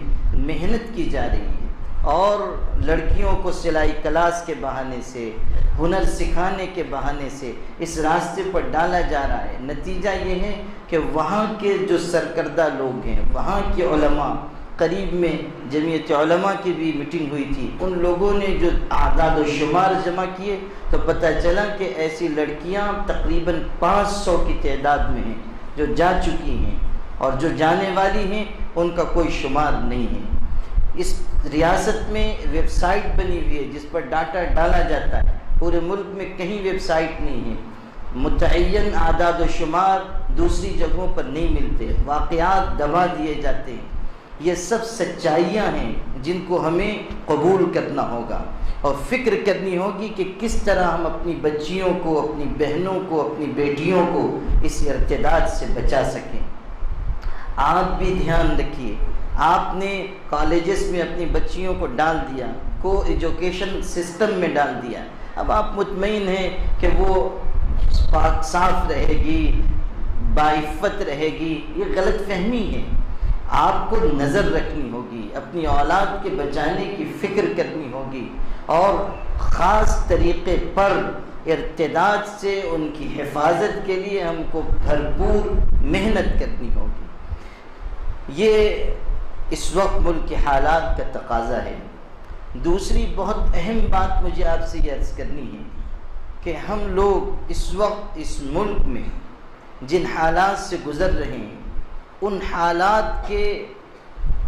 محنت کی جا رہی ہے، اور لڑکیوں کو سلائی کلاس کے بہانے سے، ہنر سکھانے کے بہانے سے اس راستے پر ڈالا جا رہا ہے۔ نتیجہ یہ ہے کہ وہاں کے جو سرکردہ لوگ ہیں، وہاں کے علماء، قریب میں جمعیت علماء کی بھی میٹنگ ہوئی تھی، ان لوگوں نے جو اعداد و شمار جمع کیے تو پتہ چلا کہ ایسی لڑکیاں تقریباً 500 کی تعداد میں ہیں جو جا چکی ہیں، اور جو جانے والی ہیں ان کا کوئی شمار نہیں ہے۔ اس ریاست میں ویب سائٹ بنی ہوئی ہے جس پر ڈاٹا ڈالا جاتا ہے، پورے ملک میں کہیں ویب سائٹ نہیں ہے، متعین اعداد و شمار دوسری جگہوں پر نہیں ملتے، واقعات دبا دیے جاتے ہیں۔ یہ سب سچائیاں ہیں جن کو ہمیں قبول کرنا ہوگا اور فکر کرنی ہوگی کہ کس طرح ہم اپنی بچیوں کو، اپنی بہنوں کو، اپنی بیٹیوں کو اس ارتداد سے بچا سکیں۔ آپ بھی دھیان رکھیے، آپ نے کالجز میں اپنی بچیوں کو ڈال دیا، کو ایجوکیشن سسٹم میں ڈال دیا، اب آپ مطمئن ہیں کہ وہ پاک صاف رہے گی، باعفت رہے گی، یہ غلط فہمی ہے۔ آپ کو نظر رکھنی ہوگی، اپنی اولاد کے بچانے کی فکر کرنی ہوگی، اور خاص طریقے پر ارتداد سے ان کی حفاظت کے لیے ہم کو بھرپور محنت کرنی ہوگی۔ یہ اس وقت ملک کے حالات کا تقاضا ہے۔ دوسری بہت اہم بات مجھے آپ سے یہ عرض کرنی ہے کہ ہم لوگ اس وقت اس ملک میں جن حالات سے گزر رہے ہیں، ان حالات کے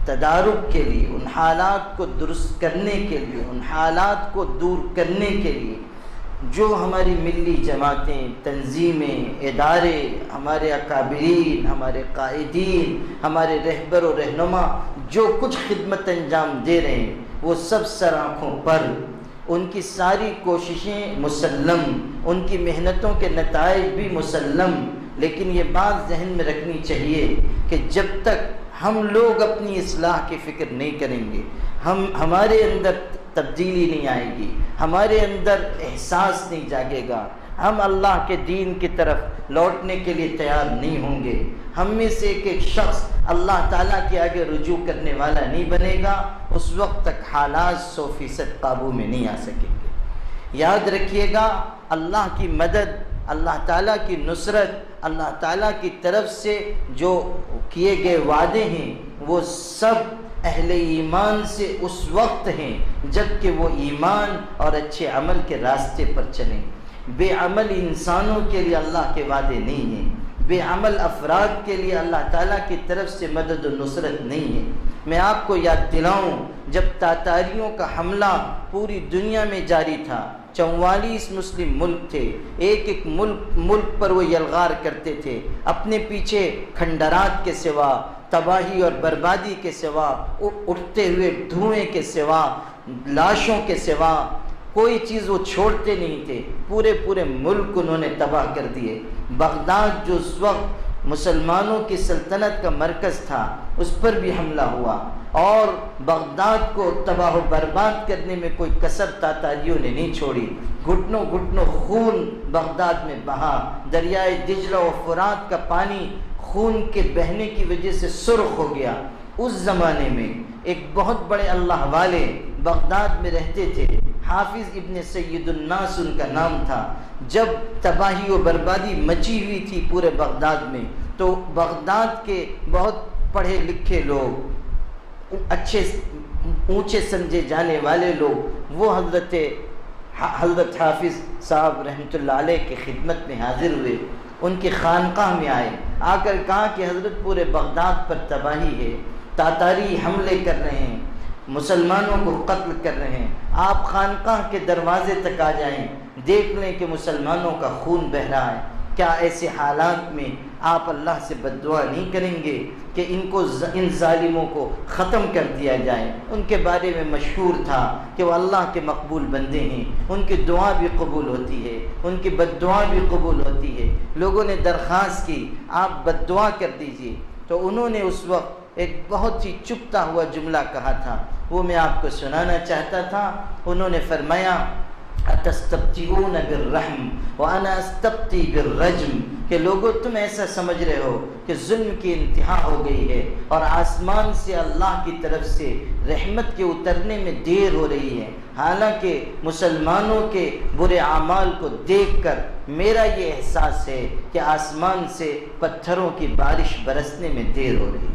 تدارک کے لیے، ان حالات کو درست کرنے کے لیے، ان حالات کو دور کرنے کے لیے جو ہماری ملی جماعتیں، تنظیمیں، ادارے، ہمارے اکابرین، ہمارے قائدین، ہمارے رہبر و رہنما جو کچھ خدمت انجام دے رہے ہیں، وہ سب سر آنکھوں پر، ان کی ساری کوششیں مسلم، ان کی محنتوں کے نتائج بھی مسلم، لیکن یہ بات ذہن میں رکھنی چاہیے کہ جب تک ہم لوگ اپنی اصلاح کی فکر نہیں کریں گے، ہمارے اندر تبدیلی نہیں آئے گی، ہمارے اندر احساس نہیں جاگے گا، ہم اللہ کے دین کی طرف لوٹنے کے لیے تیار نہیں ہوں گے، ہم میں سے ایک شخص اللہ تعالیٰ کے آگے رجوع کرنے والا نہیں بنے گا، اس وقت تک حالات 100% قابو میں نہیں آ سکیں گے۔ یاد رکھیے گا، اللہ کی مدد، اللہ تعالیٰ کی نصرت، اللہ تعالیٰ کی طرف سے جو کیے گئے وعدے ہیں وہ سب اہل ایمان سے اس وقت ہیں جب کہ وہ ایمان اور اچھے عمل کے راستے پر چلیں۔ بے عمل انسانوں کے لیے اللہ کے وعدے نہیں ہیں، بے عمل افراد کے لیے اللہ تعالیٰ کی طرف سے مدد و نصرت نہیں ہے۔ میں آپ کو یاد دلاؤں، جب تاتاریوں کا حملہ پوری دنیا میں جاری تھا، 44 مسلم ملک تھے، ایک ملک پر وہ یلغار کرتے تھے، اپنے پیچھے کھنڈرات کے سوا، تباہی اور بربادی کے سوا، اٹھتے ہوئے دھوئیں کے سوا، لاشوں کے سوا کوئی چیز وہ چھوڑتے نہیں تھے، پورے ملک انہوں نے تباہ کر دیے۔ بغداد جو اس وقت مسلمانوں کی سلطنت کا مرکز تھا، اس پر بھی حملہ ہوا، اور بغداد کو تباہ و برباد کرنے میں کوئی کسر تاتاریوں نے نہیں چھوڑی۔ گھٹنوں خون بغداد میں بہا، دریائے دجلہ و فرات کا پانی خون کے بہنے کی وجہ سے سرخ ہو گیا۔ اس زمانے میں ایک بہت بڑے اللہ والے بغداد میں رہتے تھے، حافظ ابن سید الناس ان کا نام تھا۔ جب تباہی و بربادی مچی ہوئی تھی پورے بغداد میں، تو بغداد کے بہت پڑھے لکھے لوگ، اچھے اونچے سمجھے جانے والے لوگ، وہ حضرت حافظ صاحب رحمۃ اللہ علیہ کی خدمت میں حاضر ہوئے، ان کی خانقاہ میں آئے، آ کر کہا کہ حضرت پورے بغداد پر تباہی ہے، تاتاری حملے کر رہے ہیں، مسلمانوں کو قتل کر رہے ہیں، آپ خانقاہ کے دروازے تک آ جائیں، دیکھ لیں کہ مسلمانوں کا خون بہہ رہا ہے۔ کیا ایسے حالات میں آپ اللہ سے بد دعا نہیں کریں گے کہ ان ظالموں کو ختم کر دیا جائے؟ ان کے بارے میں مشہور تھا کہ وہ اللہ کے مقبول بندے ہیں، ان کی دعا بھی قبول ہوتی ہے، ان کی بد دعا بھی قبول ہوتی ہے۔ لوگوں نے درخواست کی آپ بد دعا کر دیجئے، تو انہوں نے اس وقت ایک بہت ہی چپتا ہوا جملہ کہا تھا، وہ میں آپ کو سنانا چاہتا تھا۔ انہوں نے فرمایا اتستبطئون بالرحم وانا استبطی بالرجم، کہ لوگوں تم ایسا سمجھ رہے ہو کہ ظلم کی انتہا ہو گئی ہے اور آسمان سے اللہ کی طرف سے رحمت کے اترنے میں دیر ہو رہی ہے، حالانکہ مسلمانوں کے برے اعمال کو دیکھ کر میرا یہ احساس ہے کہ آسمان سے پتھروں کی بارش برسنے میں دیر ہو رہی ہے۔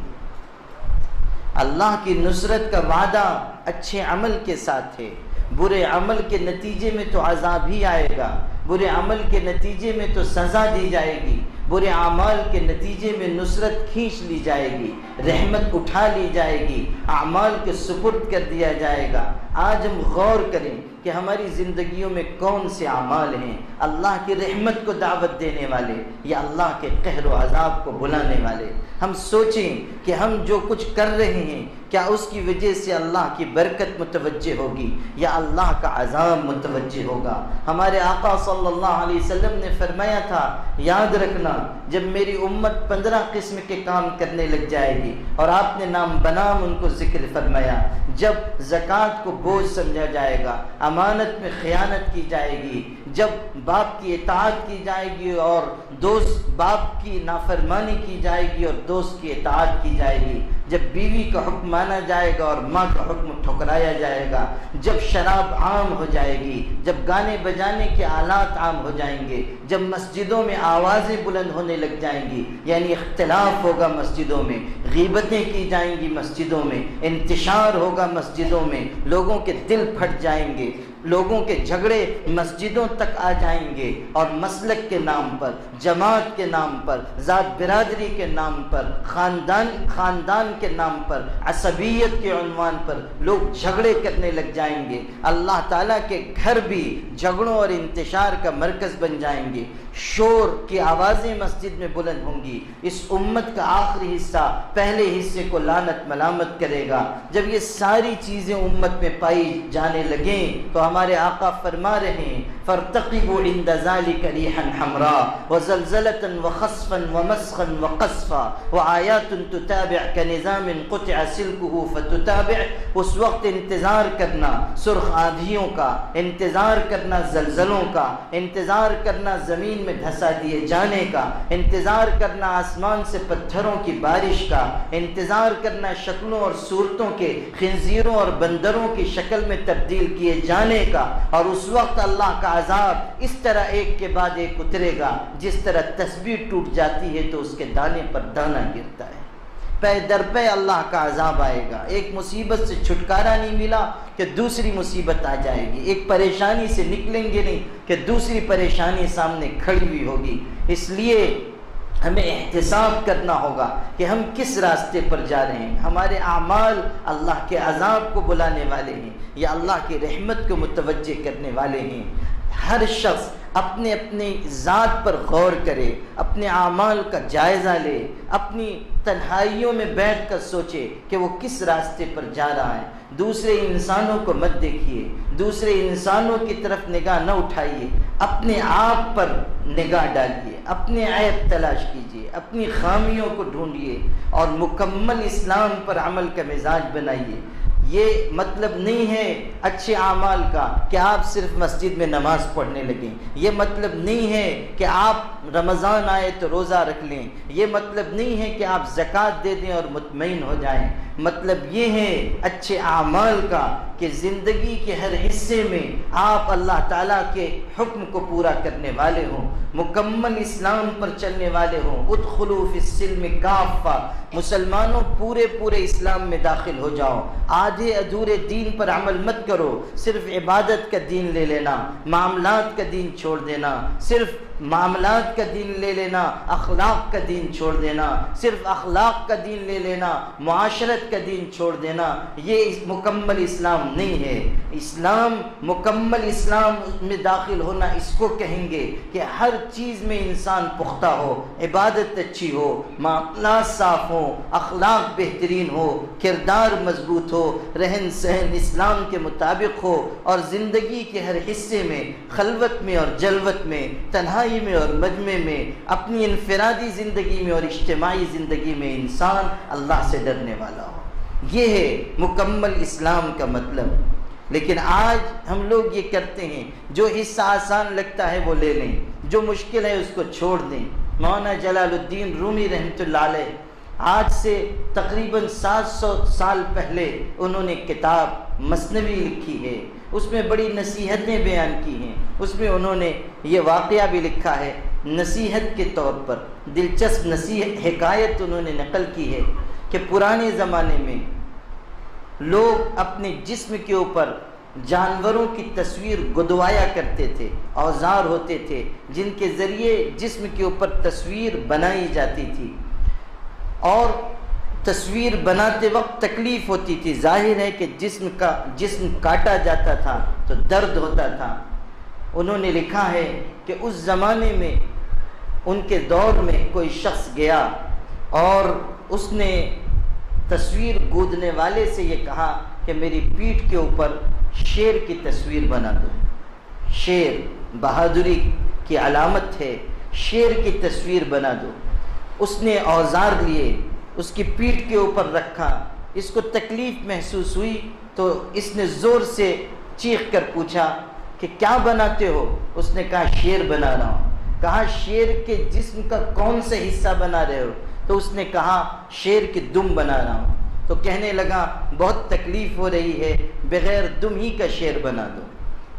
اللہ کی نصرت کا وعدہ اچھے عمل کے ساتھ ہے، برے عمل کے نتیجے میں تو عذاب ہی آئے گا، برے عمل کے نتیجے میں تو سزا دی جائے گی، برے اعمال کے نتیجے میں نصرت کھینچ لی جائے گی، رحمت اٹھا لی جائے گی، اعمال کے سپرد کر دیا جائے گا۔ آج ہم غور کریں کہ ہماری زندگیوں میں کون سے اعمال ہیں اللہ کی رحمت کو دعوت دینے والے یا اللہ کے قہر و عذاب کو بلانے والے۔ ہم سوچیں کہ ہم جو کچھ کر رہے ہیں کیا اس کی وجہ سے اللہ کی برکت متوجہ ہوگی یا اللہ کا عذاب متوجہ ہوگا؟ ہمارے آقا صلی اللہ علیہ وسلم نے فرمایا تھا، یاد رکھنا جب میری امت 15 قسم کے کام کرنے لگ جائے گی، اور آپ نے نام بنام ان کو ذکر فرمایا، جب زکوٰۃ کو بوجھ سمجھا جائے گا، امانت میں خیانت کی جائے گی، جب باپ کی اطاعت کی جائے گی اور دوست باپ کی نافرمانی کی جائے گی اور دوست کی اطاعت کی جائے گی، جب بیوی کا حکم مانا جائے گا اور ماں کا حکم ٹھکرایا جائے گا، جب شراب عام ہو جائے گی، جب گانے بجانے کے آلات عام ہو جائیں گے، جب مسجدوں میں آوازیں بلند ہونے لگ جائیں گی، یعنی اختلاف ہوگا مسجدوں میں، غیبتیں کی جائیں گی مسجدوں میں، انتشار ہوگا مسجدوں میں، لوگوں کے دل پھٹ جائیں گے، لوگوں کے جھگڑے مسجدوں تک آ جائیں گے، اور مسلک کے نام پر، جماعت کے نام پر، ذات برادری کے نام پر، خاندان کے نام پر، عصبیت کے عنوان پر لوگ جھگڑے کرنے لگ جائیں گے۔ اللہ تعالیٰ کے گھر بھی جھگڑوں اور انتشار کا مرکز بن جائیں گے۔ شور کی آوازیں مسجد میں بلند ہوں گی، اس امت کا آخری حصہ پہلے حصے کو لعنت ملامت کرے گا۔ جب یہ ساری چیزیں امت میں پائی جانے لگیں تو ہمارے آقا فرما رہے ہیں فَارْتَقِبُوا عِنْدَ ذَلِكَ رِيحًا حَمْرَاءَ وَزَلْزَلَةً وَخَسْفًا وَمَسْخًا وَقَصْفًا وَآيَاتٌ تُتَابِعْ كَنِظَامٍ قُطِعَ سِلْكُهُ فَتُتَابِعْ۔ اس وقت انتظار کرنا سرخ آندھیوں کا، انتظار کرنا زلزلوں کا، انتظار کرنا زمین میں دھسا دیے جانے کا، انتظار کرنا آسمان سے پتھروں کی بارش کا، انتظار کرنا شکلوں اور صورتوں کے خنزیروں اور بندروں کی شکل میں تبدیل کیے جانے کا۔ اور اس وقت اللہ کا عذاب اس طرح ایک کے بعد ایک اترے گا، جس طرح تسبیح ٹوٹ جاتی ہے تو اس کے دانے پر دانہ گرتا ہے۔ پے در پے اللہ کا عذاب آئے گا۔ ایک مصیبت سے چھٹکارا نہیں ملا کہ دوسری مصیبت آ جائے گی، ایک پریشانی سے نکلیں گے نہیں کہ دوسری پریشانی سامنے کھڑی ہوئی ہوگی۔ اس لیے ہمیں احتساب کرنا ہوگا کہ ہم کس راستے پر جا رہے ہیں۔ ہمارے اعمال اللہ کے عذاب کو بلانے والے ہیں یا اللہ کی رحمت کو متوجہ کرنے والے ہیں؟ ہر شخص اپنے ذات پر غور کرے، اپنے اعمال کا جائزہ لے، اپنی تنہائیوں میں بیٹھ کر سوچے کہ وہ کس راستے پر جا رہا ہے۔ دوسرے انسانوں کو مت دیکھیے، دوسرے انسانوں کی طرف نگاہ نہ اٹھائیے، اپنے آپ پر نگاہ ڈالیے، اپنے عیب تلاش کیجیے، اپنی خامیوں کو ڈھونڈیے اور مکمل اسلام پر عمل کا مزاج بنائیے۔ یہ مطلب نہیں ہے اچھے اعمال کا کہ آپ صرف مسجد میں نماز پڑھنے لگیں، یہ مطلب نہیں ہے کہ آپ رمضان آئے تو روزہ رکھ لیں، یہ مطلب نہیں ہے کہ آپ زکوٰۃ دے دیں اور مطمئن ہو جائیں۔ مطلب یہ ہے اچھے اعمال کا کہ زندگی کے ہر حصے میں آپ اللہ تعالیٰ کے حکم کو پورا کرنے والے ہوں، مکمل اسلام پر چلنے والے ہوں۔ ادخلوا فی السلم کافہ، مسلمانوں پورے اسلام میں داخل ہو جاؤ، آدھے ادھورے دین پر عمل مت کرو، صرف عبادت کا دین لے لینا، معاملات کا دین چھوڑ دینا، صرف معاملات کا دین لے لینا، اخلاق کا دین چھوڑ دینا، صرف اخلاق کا دین لے لینا، معاشرت کا دین چھوڑ دینا، یہ مکمل اسلام نہیں ہے۔ اسلام مکمل اسلام میں داخل ہونا اس کو کہیں گے کہ ہر چیز میں انسان پختہ ہو، عبادت اچھی ہو، معاملات صاف ہوں، اخلاق بہترین ہو، کردار مضبوط ہو، رہن سہن اسلام کے مطابق ہو، اور زندگی کے ہر حصے میں، خلوت میں اور جلوت میں، تنہائی میں اور مجمع میں، اپنی انفرادی زندگی میں اور اجتماعی زندگی میں انسان اللہ سے ڈرنے والا ہو۔ یہ ہے مکمل اسلام کا مطلب۔ لیکن آج ہم لوگ یہ کرتے ہیں، جو حصہ آسان لگتا ہے وہ لے لیں، جو مشکل ہے اس کو چھوڑ دیں۔ مولانا جلال الدین رومی رحمۃ اللہ علیہ آج سے تقریباً 700 سال پہلے انہوں نے کتاب مثنوی لکھی ہے، اس میں بڑی نصیحتیں بیان کی ہیں، اس میں انہوں نے یہ واقعہ بھی لکھا ہے نصیحت کے طور پر، دلچسپ حکایت انہوں نے نقل کی ہے کہ پرانے زمانے میں لوگ اپنے جسم کے اوپر جانوروں کی تصویر گدوایا کرتے تھے، اوزار ہوتے تھے جن کے ذریعے جسم کے اوپر تصویر بنائی جاتی تھی، اور تصویر بناتے وقت تکلیف ہوتی تھی۔ ظاہر ہے کہ جسم کاٹا جاتا تھا تو درد ہوتا تھا۔ انہوں نے لکھا ہے کہ اس زمانے میں ان کے دور میں کوئی شخص گیا اور اس نے تصویر گودنے والے سے یہ کہا کہ میری پیٹھ کے اوپر شیر کی تصویر بنا دو، شیر بہادری کی علامت ہے، شیر کی تصویر بنا دو۔ اس نے اوزار لیے، اس کی پیٹھ کے اوپر رکھا، اس کو تکلیف محسوس ہوئی تو اس نے زور سے چیخ کر پوچھا کہ کیا بناتے ہو؟ اس نے کہا شیر بنا رہا ہوں۔ کہا شیر کے جسم کا کون سا حصہ بنا رہے ہو؟ تو اس نے کہا شیر کی دم بنا رہا ہوں۔ تو کہنے لگا بہت تکلیف ہو رہی ہے، بغیر دم ہی کا شیر بنا دو،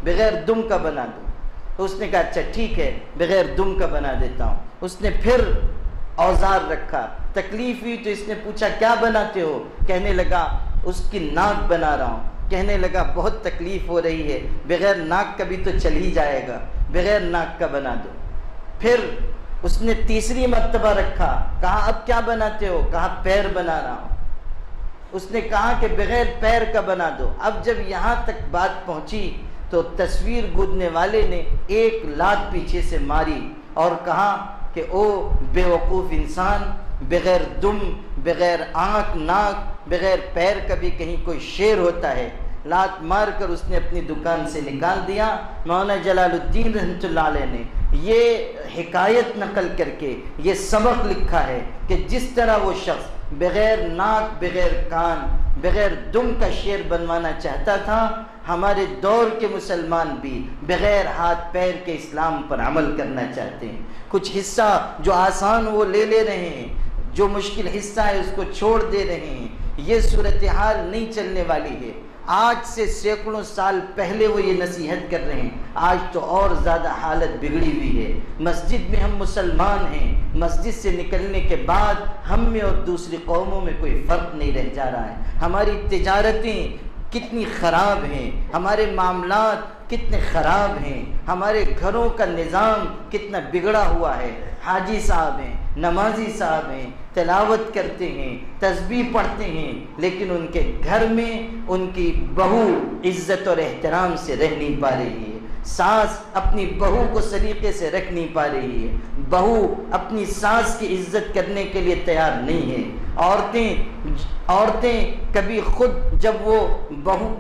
بغیر دم کا بنا دو۔ تو اس نے کہا اچھا ٹھیک ہے، بغیر دم کا بنا دیتا ہوں۔ اس نے پھر اوزار رکھا، تکلیف ہوئی تو اس نے پوچھا کیا بناتے ہو؟ کہنے لگا اس کی ناک بنا رہا ہوں۔ کہنے لگا بہت تکلیف ہو رہی ہے، بغیر ناک کا بھی تو چل ہی جائے گا، بغیر ناک کا بنا دو۔ پھر اس نے تیسری مرتبہ رکھا، کہا اب کیا بناتے ہو؟ کہا پیر بنا رہا ہوں۔ اس نے کہا کہ بغیر پیر کا بنا دو۔ اب جب یہاں تک بات پہنچی تو تصویر گودنے والے نے ایک لات پیچھے سے ماری اور کہا کہ او بے وقوف انسان، بغیر دم، بغیر آنکھ ناک، بغیر پیر کا بھی کہیں کوئی شیر ہوتا ہے؟ لات مار کر اس نے اپنی دکان سے نکال دیا۔ مولانا جلال الدین رحمۃ اللہ علیہ نے یہ حکایت نقل کر کے یہ سبق لکھا ہے کہ جس طرح وہ شخص بغیر ناک، بغیر کان، بغیر دم کا شیر بنوانا چاہتا تھا، ہمارے دور کے مسلمان بھی بغیر ہاتھ پیر کے اسلام پر عمل کرنا چاہتے ہیں۔ کچھ حصہ جو آسان وہ لے رہے ہیں، جو مشکل حصہ ہے اس کو چھوڑ دے رہے ہیں۔ یہ صورتحال نہیں چلنے والی ہے۔ آج سے سینکڑوں سال پہلے وہ یہ نصیحت کر رہے ہیں، آج تو اور زیادہ حالت بگڑی ہوئی ہے۔ مسجد میں ہم مسلمان ہیں، مسجد سے نکلنے کے بعد ہم میں اور دوسری قوموں میں کوئی فرق نہیں رہ جا رہا ہے۔ ہماری تجارتیں کتنی خراب ہیں، ہمارے معاملات کتنے خراب ہیں، ہمارے گھروں کا نظام کتنا بگڑا ہوا ہے۔ حاجی صاحب ہیں، نمازی صاحب ہیں، تلاوت کرتے ہیں، تسبیح پڑھتے ہیں، لیکن ان کے گھر میں ان کی بہو عزت اور احترام سے رہ نہیں پا رہی ہے۔ ساس اپنی بہو کو سلیقے سے رکھ نہیں پا رہی ہے، بہو اپنی ساس کی عزت کرنے کے لیے تیار نہیں ہے۔ عورتیں کبھی خود جب وہ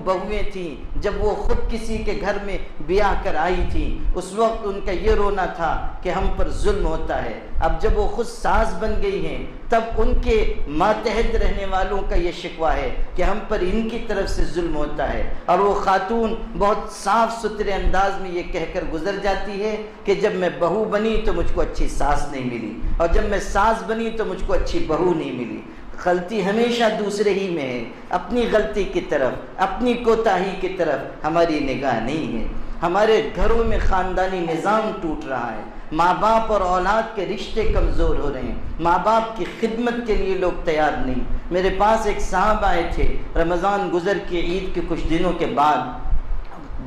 بہویں تھیں، جب وہ خود کسی کے گھر میں بیاہ کر آئی تھیں، اس وقت ان کا یہ رونا تھا کہ ہم پر ظلم ہوتا ہے۔ اب جب وہ خود ساس بن گئی ہیں تب ان کے ماتحت رہنے والوں کا یہ شکوہ ہے کہ ہم پر ان کی طرف سے ظلم ہوتا ہے۔ اور وہ خاتون بہت صاف ستھرے انداز میں یہ کہہ کر گزر جاتی ہے کہ جب میں بہو بنی تو مجھ کو اچھی ساس نہیں ملی، اور جب میں ساس بنی تو مجھ کو اچھی بہو نہیں ملی۔ غلطی ہمیشہ دوسرے ہی میں ہے، اپنی غلطی کی طرف، اپنی کوتاہی کی طرف ہماری نگاہ نہیں ہے۔ ہمارے گھروں میں خاندانی نظام ٹوٹ رہا ہے، ماں باپ اور اولاد کے رشتے کمزور ہو رہے ہیں، ماں باپ کی خدمت کے لیے لوگ تیار نہیں۔ میرے پاس ایک صاحب آئے تھے رمضان گزر کے عید کے کچھ دنوں کے بعد،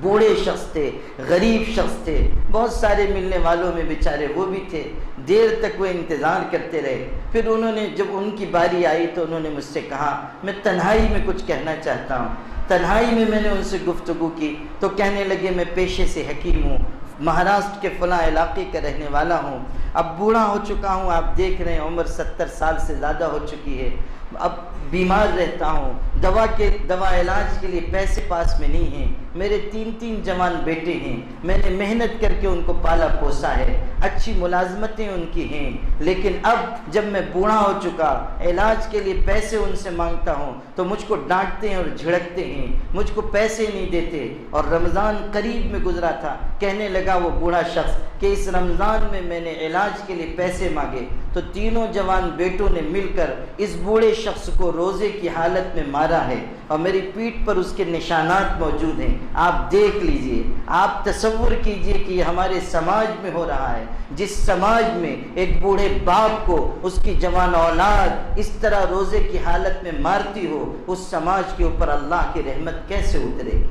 بوڑھے شخص تھے، غریب شخص تھے، بہت سارے ملنے والوں میں بیچارے وہ بھی تھے۔ دیر تک وہ انتظار کرتے رہے، پھر انہوں نے جب ان کی باری آئی تو انہوں نے مجھ سے کہا میں تنہائی میں کچھ کہنا چاہتا ہوں۔ تنہائی میں نے ان سے گفتگو کی تو کہنے لگے میں پیشے سے حکیم ہوں، مہاراشٹر کے فلاں علاقے کا رہنے والا ہوں، اب بوڑھا ہو چکا ہوں، آپ دیکھ رہے ہیں عمر 70 سال سے زیادہ ہو چکی ہے، اب بیمار رہتا ہوں، دوا علاج کے لیے پیسے پاس میں نہیں ہیں، میرے 3 جوان بیٹے ہیں، میں نے محنت کر کے ان کو پالا پوسا ہے، اچھی ملازمتیں ان کی ہیں، لیکن اب جب میں بوڑھا ہو چکا علاج کے لیے پیسے ان سے مانگتا ہوں تو مجھ کو ڈانٹتے ہیں اور جھڑکتے ہیں، مجھ کو پیسے نہیں دیتے۔ اور رمضان قریب میں گزرا تھا، کہنے لگا وہ بوڑھا شخص کہ اس رمضان میں نے علاج کے لیے پیسے مانگے تو 3 جوان بیٹوں نے مل کر اس بوڑھے شخص کو روزے کی حالت میں مارا ہے، اور میری پیٹھ پر اس کے نشانات موجود ہیں، آپ دیکھ لیجئے، آپ تصور کیجئے کہ یہ ہمارے سماج میں ہو رہا ہے۔ جس سماج میں ایک بوڑھے باپ کو اس کی جوان اولاد اس طرح روزے کی حالت میں مارتی ہو، اس سماج کے اوپر اللہ کی رحمت کیسے اترے گی؟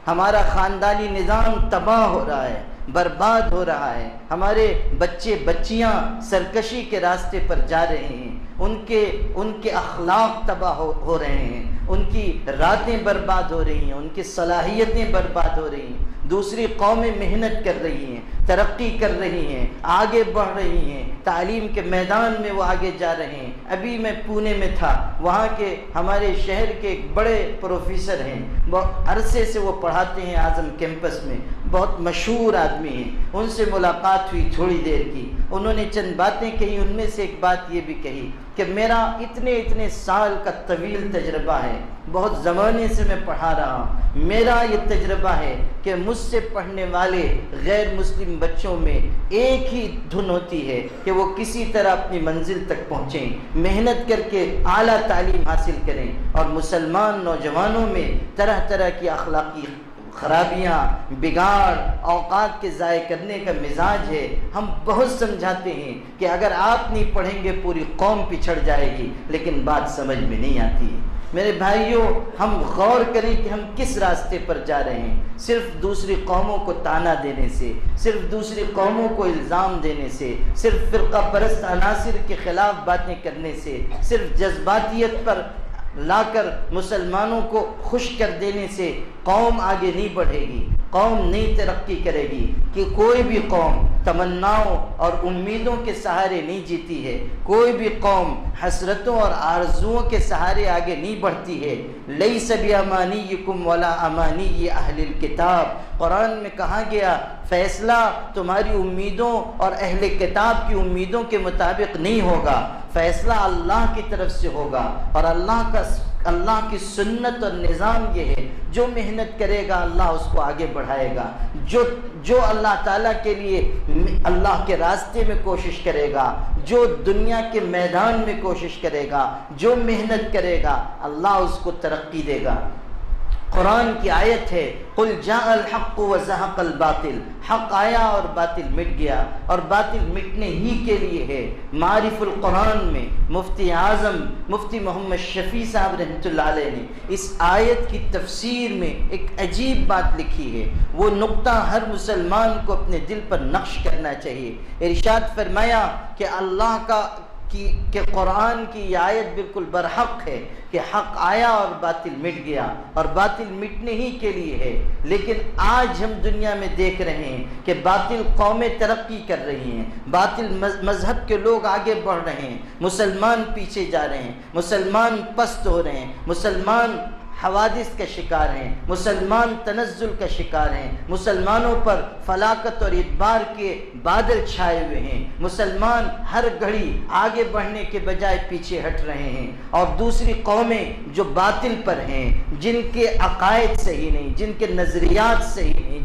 ہمارا خاندانی نظام تباہ ہو رہا ہے، برباد ہو رہا ہے، ہمارے بچے بچیاں سرکشی کے راستے پر جا رہے ہیں، ان کے اخلاق تباہ ہو رہے ہیں، ان کی راتیں برباد ہو رہی ہیں، ان کی صلاحیتیں برباد ہو رہی ہیں۔ دوسری قومیں محنت کر رہی ہیں، ترقی کر رہی ہیں، آگے بڑھ رہی ہیں، تعلیم کے میدان میں وہ آگے جا رہے ہیں۔ ابھی میں پونے میں تھا، وہاں کے ہمارے شہر کے ایک بڑے پروفیسر ہیں، بہت عرصے سے وہ پڑھاتے ہیں اعظم کیمپس میں، بہت مشہور آدمی ہیں، ان سے ملاقات ہوئی تھوڑی دیر کی، انہوں نے چند باتیں کہی، ان میں سے ایک بات یہ بھی کہی کہ میرا اتنے سال کا طویل تجربہ ہے، بہت زمانے سے میں پڑھا رہا ہوں، میرا یہ تجربہ ہے کہ مجھ سے پڑھنے والے غیر مسلم بچوں میں ایک ہی دھن ہوتی ہے کہ وہ کسی طرح اپنی منزل تک پہنچیں، محنت کر کے اعلیٰ تعلیم حاصل کریں، اور مسلمان نوجوانوں میں طرح طرح کی اخلاقی خرابیاں، بگاڑ، اوقات کے ضائع کرنے کا مزاج ہے۔ ہم بہت سمجھاتے ہیں کہ اگر آپ نہیں پڑھیں گے پوری قوم پچھڑ جائے گی، لیکن بات سمجھ میں نہیں آتی ہے۔ میرے بھائیوں، ہم غور کریں کہ ہم کس راستے پر جا رہے ہیں۔ صرف دوسری قوموں کو طعنہ دینے سے، صرف دوسری قوموں کو الزام دینے سے، صرف فرقہ پرست عناصر کے خلاف باتیں کرنے سے، صرف جذباتیت پر لا کر مسلمانوں کو خوش کر دینے سے قوم آگے نہیں بڑھے گی، قوم نہیں ترقی کرے گی۔ کہ کوئی بھی قوم تمناؤں اور امیدوں کے سہارے نہیں جیتی ہے، کوئی بھی قوم حسرتوں اور آرزوؤں کے سہارے آگے نہیں بڑھتی ہے۔ لیس بامانیکم ولا امانی اہل الکتاب، قرآن میں کہا گیا فیصلہ تمہاری امیدوں اور اہل کتاب کی امیدوں کے مطابق نہیں ہوگا، فیصلہ اللہ کی طرف سے ہوگا، اور اللہ کی سنت اور نظام یہ ہے جو محنت کرے گا اللہ اس کو آگے بڑھائے گا، جو اللہ تعالیٰ کے لیے اللہ کے راستے میں کوشش کرے گا، جو دنیا کے میدان میں کوشش کرے گا، جو محنت کرے گا، اللہ اس کو ترقی دے گا۔ قرآن کی آیت ہے قل جاء الحق وزهق الباطل، حق آیا اور باطل مٹ گیا، اور باطل مٹنے ہی کے لیے ہے۔ معارف القرآن میں مفتی اعظم مفتی محمد شفیع صاحب رحمۃ اللہ علیہ نے اس آیت کی تفسیر میں ایک عجیب بات لکھی ہے، وہ نقطہ ہر مسلمان کو اپنے دل پر نقش کرنا چاہیے۔ ارشاد فرمایا کہ کہ قرآن کی یہ آیت بالکل برحق ہے کہ حق آیا اور باطل مٹ گیا، اور باطل مٹنے ہی کے لیے ہے۔ لیکن آج ہم دنیا میں دیکھ رہے ہیں کہ باطل قومیں ترقی کر رہی ہیں، باطل مذہب کے لوگ آگے بڑھ رہے ہیں، مسلمان پیچھے جا رہے ہیں، مسلمان پست ہو رہے ہیں، مسلمان حوادث کا شکار ہیں، مسلمان تنزل کا شکار ہیں، مسلمانوں پر فلاکت اور ادبار کے بادل چھائے ہوئے ہیں، مسلمان ہر گھڑی آگے بڑھنے کے بجائے پیچھے ہٹ رہے ہیں، اور دوسری قومیں جو باطل پر ہیں، جن کے عقائد صحیح نہیں، جن کے نظریات صحیح نہیں،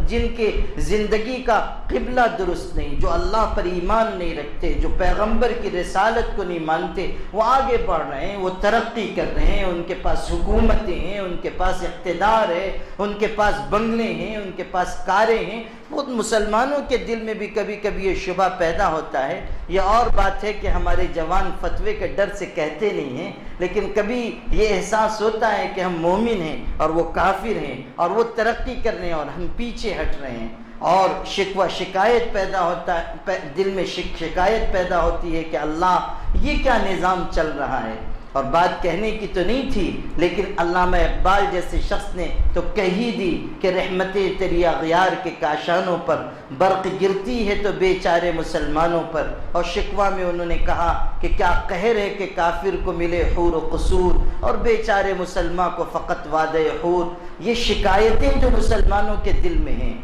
جن کے زندگی کا قبلہ درست نہیں، جو اللہ پر ایمان نہیں رکھتے، جو پیغمبر کی رسالت کو نہیں مانتے، وہ آگے بڑھ رہے ہیں، وہ ترقی کر رہے ہیں، ان کے پاس حکومتیں ہیں، ان کے پاس اقتدار ہے، ان کے پاس بنگلے ہیں، ان کے پاس کاریں ہیں۔ خود مسلمانوں کے دل میں بھی کبھی کبھی یہ شبہ پیدا ہوتا ہے۔ یہ اور بات ہے کہ ہمارے جوان فتوے کے ڈر سے کہتے نہیں ہیں، لیکن کبھی یہ احساس ہوتا ہے کہ ہم مومن ہیں اور وہ کافر ہیں، اور وہ ترقی کر رہے ہیں اور ہم پیچھے ہٹ رہے ہیں، اور شکایت پیدا ہوتا ہے، دل میں شکایت پیدا ہوتی ہے کہ اللہ یہ کیا نظام چل رہا ہے۔ اور بات کہنے کی تو نہیں تھی، لیکن علامہ اقبال جیسے شخص نے تو کہی دی کہ رحمتیں تیری اغیار کے کاشانوں پر، برق گرتی ہے تو بے چارے مسلمانوں پر۔ اور شکوہ میں انہوں نے کہا کہ کیا قہر ہے کہ کافر کو ملے حور و قصور، اور بے چارے مسلمان کو فقط وعدہ حور۔ یہ شکایتیں جو مسلمانوں کے دل میں ہیں،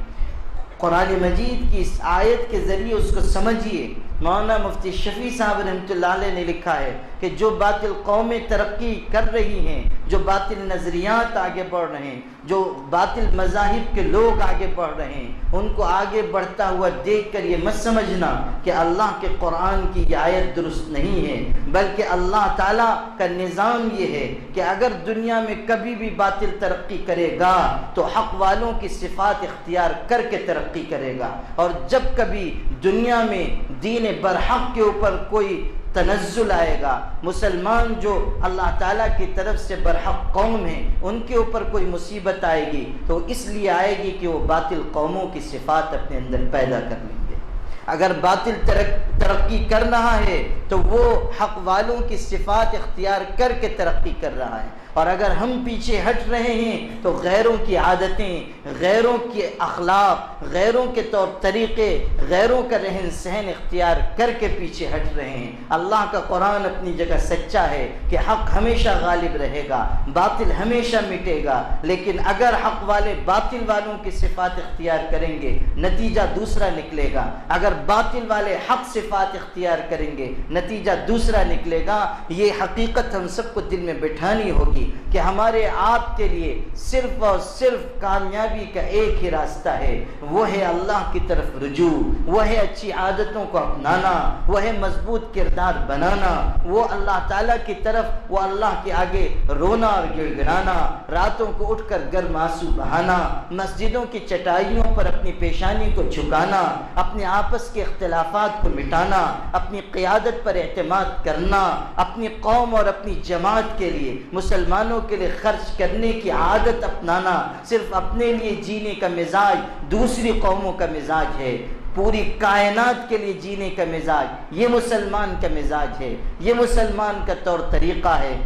قرآن مجید کی اس آیت کے ذریعے اس کو سمجھیے۔ مولانا مفتی شفیع صاحب رحمۃ اللہ علیہ نے لکھا ہے کہ جو باطل قومیں ترقی کر رہی ہیں، جو باطل نظریات آگے بڑھ رہے ہیں، جو باطل مذاہب کے لوگ آگے بڑھ رہے ہیں، ان کو آگے بڑھتا ہوا دیکھ کر یہ مت سمجھنا کہ اللہ کے قرآن کی یہ آیت درست نہیں ہے، بلکہ اللہ تعالیٰ کا نظام یہ ہے کہ اگر دنیا میں کبھی بھی باطل ترقی کرے گا تو حق والوں کی صفات اختیار کر کے ترقی کرے گا، اور جب کبھی دنیا میں دین برحق کے اوپر کوئی تنزل آئے گا، مسلمان جو اللہ تعالیٰ کی طرف سے برحق قوم ہیں ان کے اوپر کوئی مصیبت آئے گی تو اس لیے آئے گی کہ وہ باطل قوموں کی صفات اپنے اندر پیدا کر لیں گے۔ اگر باطل ترقی کر رہا ہے تو وہ حق والوں کی صفات اختیار کر کے ترقی کر رہا ہے، اور اگر ہم پیچھے ہٹ رہے ہیں تو غیروں کی عادتیں، غیروں کے اخلاق، غیروں کے طور طریقے، غیروں کا رہن سہن اختیار کر کے پیچھے ہٹ رہے ہیں۔ اللہ کا قرآن اپنی جگہ سچا ہے کہ حق ہمیشہ غالب رہے گا، باطل ہمیشہ مٹے گا، لیکن اگر حق والے باطل والوں کی صفات اختیار کریں گے نتیجہ دوسرا نکلے گا، اگر باطل والے حق صفات اختیار کریں گے نتیجہ دوسرا نکلے گا۔ یہ حقیقت ہم سب کو دل میں بٹھانی ہوگی کہ ہمارے آپ کے لیے صرف اور صرف کامیابی کا ایک ہی راستہ ہے، وہ ہے اللہ کی طرف رجوع، وہ ہے اچھی عادتوں کو اپنانا، وہ ہے مضبوط کردار بنانا، وہ اللہ تعالیٰ کی طرف، وہ اللہ کے آگے رونا اور گڑ گڑانا، راتوں کو اٹھ کر گرم آنسو بہانا، مسجدوں کی چٹائیوں پر اپنی پیشانی کو جھکانا، اپنے آپس کے اختلافات کو مٹانا، اپنی قیادت پر اعتماد کرنا، اپنی قوم اور اپنی جماعت کے لیے، مسلمانوں کے لیے خرچ کرنے کی عادت اپنانا۔ صرف اپنے لیے جینے کا مزاج دوسری قوموں کا مزاج ہے، پوری کائنات کے لیے جینے کا مزاج یہ مسلمان کا مزاج ہے، یہ مسلمان کا طور طریقہ ہے۔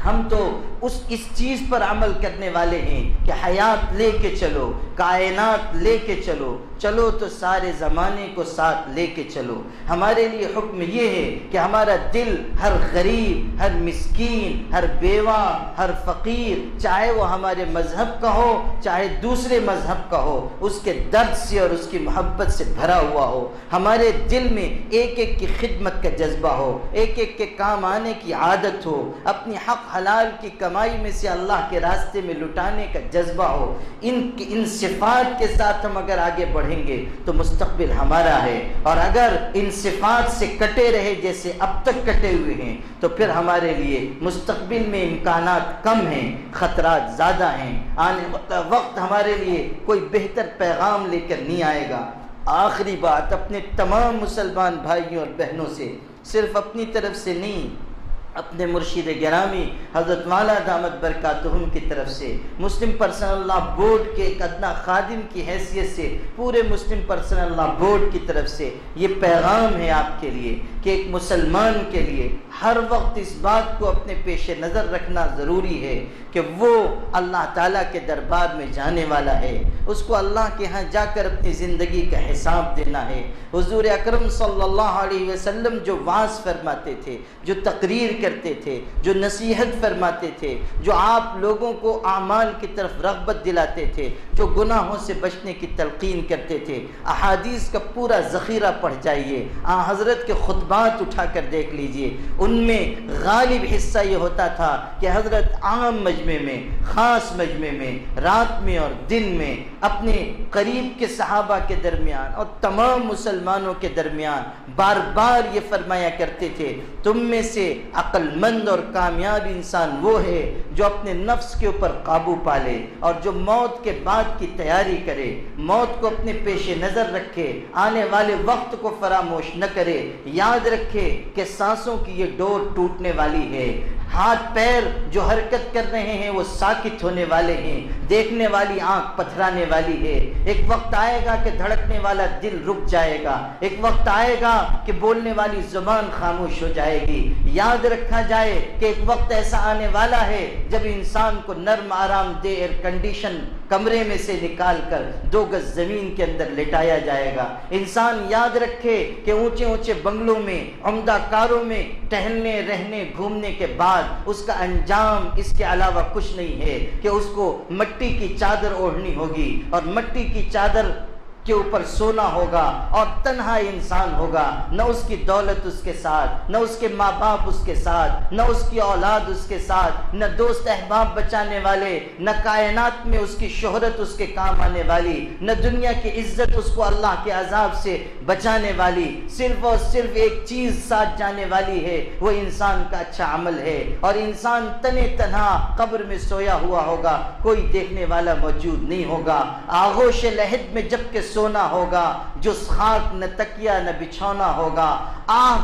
ہم تو اس چیز پر عمل کرنے والے ہیں کہ حیات لے کے چلو، کائنات لے کے چلو، چلو تو سارے زمانے کو ساتھ لے کے چلو۔ ہمارے لیے حکم یہ ہے کہ ہمارا دل ہر غریب، ہر مسکین، ہر بیوہ، ہر فقیر، چاہے وہ ہمارے مذہب کا ہو چاہے دوسرے مذہب کا ہو، اس کے درد سے اور اس کی محبت سے بھرا ہوا ہو۔ ہمارے دل میں ایک ایک کی خدمت کا جذبہ ہو، ایک ایک کے کام آنے کی عادت ہو، اپنی حق حلال کی کمائی میں سے اللہ کے راستے میں لٹانے کا جذبہ ہو۔ ان صفات کے ساتھ ہم اگر آگے بڑھیں گے تو مستقبل ہمارا ہے، اور اگر ان صفات سے کٹے رہے جیسے اب تک کٹے ہوئے ہیں تو پھر ہمارے لیے مستقبل میں امکانات کم ہیں، خطرات زیادہ ہیں، آنے والا وقت ہمارے لیے کوئی بہتر پیغام لے کر نہیں آئے گا۔ آخری بات اپنے تمام مسلمان بھائیوں اور بہنوں سے، صرف اپنی طرف سے نہیں، اپنے مرشد گرامی حضرت والا دامت برکاتہم کی طرف سے، مسلم پرسنل لاء بورڈ کے ایک ادنا خادم کی حیثیت سے پورے مسلم پرسنل لاء بورڈ کی طرف سے یہ پیغام ہے آپ کے لیے کہ ایک مسلمان کے لیے ہر وقت اس بات کو اپنے پیش نظر رکھنا ضروری ہے کہ وہ اللہ تعالیٰ کے دربار میں جانے والا ہے، اس کو اللہ کے ہاں جا کر اپنی زندگی کا حساب دینا ہے۔ حضور اکرم صلی اللہ علیہ وسلم جو وعظ فرماتے تھے، جو تقریر کرتے تھے، جو نصیحت فرماتے تھے، جو آپ لوگوں کو اعمال کی طرف رغبت دلاتے تھے، جو گناہوں سے بچنے کی تلقین کرتے تھے، احادیث کا پورا ذخیرہ پڑھ جائیے، حضرت کے خطبات اٹھا کر دیکھ لیجئے، ان میں غالب حصہ یہ ہوتا تھا کہ حضرت عام مجمع میں، خاص مجمع میں، رات میں اور دن میں اپنے قریب کے صحابہ کے درمیان اور تمام مسلمانوں کے درمیان بار بار یہ فرمایا کرتے تھے، تم میں سے عقل مند اور کامیاب انسان وہ ہے جو اپنے نفس کے اوپر قابو پالے اور جو موت کے بعد کی تیاری کرے، موت کو اپنے پیش نظر رکھے، آنے والے وقت کو فراموش نہ کرے، یاد رکھے کہ سانسوں کی یہ ڈور ٹوٹنے والی ہے، ہاتھ پیر جو حرکت کر رہے ہیں وہ ساکت ہونے والے ہیں، دیکھنے والی آنکھ پتھرانے والی ہے، ایک وقت آئے گا کہ دھڑکنے والا دل رک جائے گا، ایک وقت آئے گا کہ بولنے والی زبان خاموش ہو جائے گی۔ یاد رکھا جائے کہ ایک وقت ایسا آنے والا ہے جب انسان کو نرم آرام دہ ایئر کنڈیشن کمرے میں سے نکال کر 2 گز زمین کے اندر لٹایا جائے گا۔ انسان یاد رکھے کہ اونچے اونچے بنگلوں میں، عمدہ کاروں میں ٹہلنے رہنے گھومنے کے بعد اس کا انجام اس کے علاوہ کچھ نہیں ہے کہ اس کو مٹی کی چادر اوڑھنی ہوگی اور مٹی کی چادر کے اوپر سونا ہوگا اور تنہا انسان ہوگا، نہ اس کی دولت اس کے ساتھ، نہ اس کے ماں باپ اس کے ساتھ، نہ اس کی اولاد اس کے ساتھ، نہ دوست احباب بچانے والے، نہ کائنات میں اس کی شہرت اس کے کام آنے والی، نہ دنیا کی عزت اس کو اللہ کے عذاب سے بچانے والی، صرف اور صرف ایک چیز ساتھ جانے والی ہے، وہ انسان کا اچھا عمل ہے، اور انسان تنے تنہا قبر میں سویا ہوا ہوگا، کوئی دیکھنے والا موجود نہیں ہوگا۔ آغوش لحد میں جب کہ سونا ہوگا، جو خاک نہ تکیا نہ بچھونا ہوگا،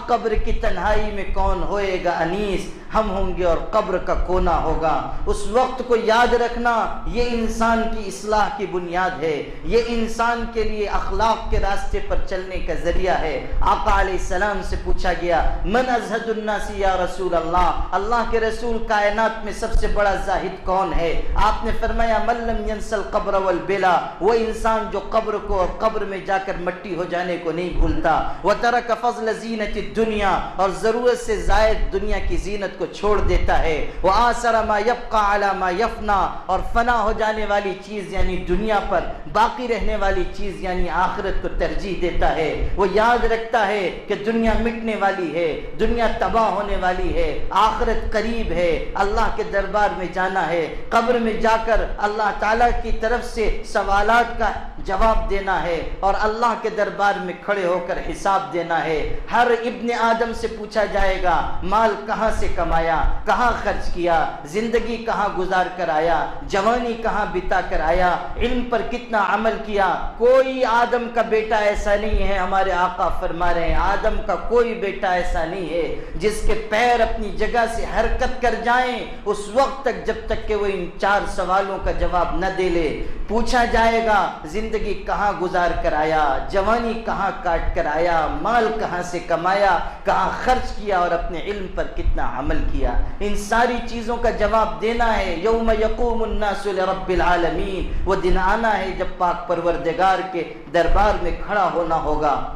قبر کی تنہائی میں کون ہوئے گا انیس، ہم ہوں گے اور قبر کا کونا ہوگا۔ اس وقت کو یاد رکھنا یہ انسان کی اصلاح کی بنیاد ہے، یہ انسان کے لیے اخلاق کے راستے پر چلنے کا ذریعہ ہے۔ آقا علیہ السلام سے پوچھا گیا من ازہد الناس یا رسول اللہ، اللہ کے رسول کائنات میں سب سے بڑا زاہد کون ہے؟ آپ نے فرمایا من لم ینس القبر والبلا، وہ انسان جو قبر کو اور قبر میں جا کر مٹی ہو جانے کو نہیں بھولتا، وترک فضل زینت الدنیا، اور ضرورت سے زائد دنیا کی زینت کو چھوڑ دیتا ہے، وآثر ما یبقى علی ما یفنا، اور فنا ہو جانے والی چیز یعنی دنیا پر باقی رہنے والی چیز یعنی آخرت کو ترجیح دیتا ہے۔ وہ یاد رکھتا ہے کہ دنیا مٹنے والی ہے، دنیا تباہ ہونے والی ہے، آخرت قریب ہے، اللہ کے دربار میں جانا ہے، قبر میں جا کر اللہ تعالیٰ کی طرف سے سوالات کا جواب دینا ہے اور اللہ کے دربار میں کھڑے ہو کر حساب دینا ہے۔ ہر ابن آدم سے پوچھا جائے گا مال کہاں سے کمایا، کہاں خرچ کیا، زندگی کہاں گزار کر آیا، جوانی کہاں بتا کر آیا، علم پر کتنا عمل کیا۔ کوئی آدم کا بیٹا ایسا نہیں ہے، ہمارے آقا فرما رہے ہیں آدم کا کوئی بیٹا ایسا نہیں ہے جس کے پیر اپنی جگہ سے حرکت کر جائیں اس وقت تک جب تک کہ وہ ان 4 سوالوں کا جواب نہ دے لے۔ پوچھا جائے گا زندگی کہاں گزار کر آیا، جوانی کہاں کاٹ کر آیا، مال کہاں سے کمایا، کہاں خرچ کیا اور اپنے علم پر کتنا عمل کیا۔ ان ساری چیزوں کا جواب دینا ہے۔ یوم یقوم الناس لرب العالمین، وہ دن آنا ہے جب پاک پروردگار کے دربار میں کھڑا ہونا ہوگا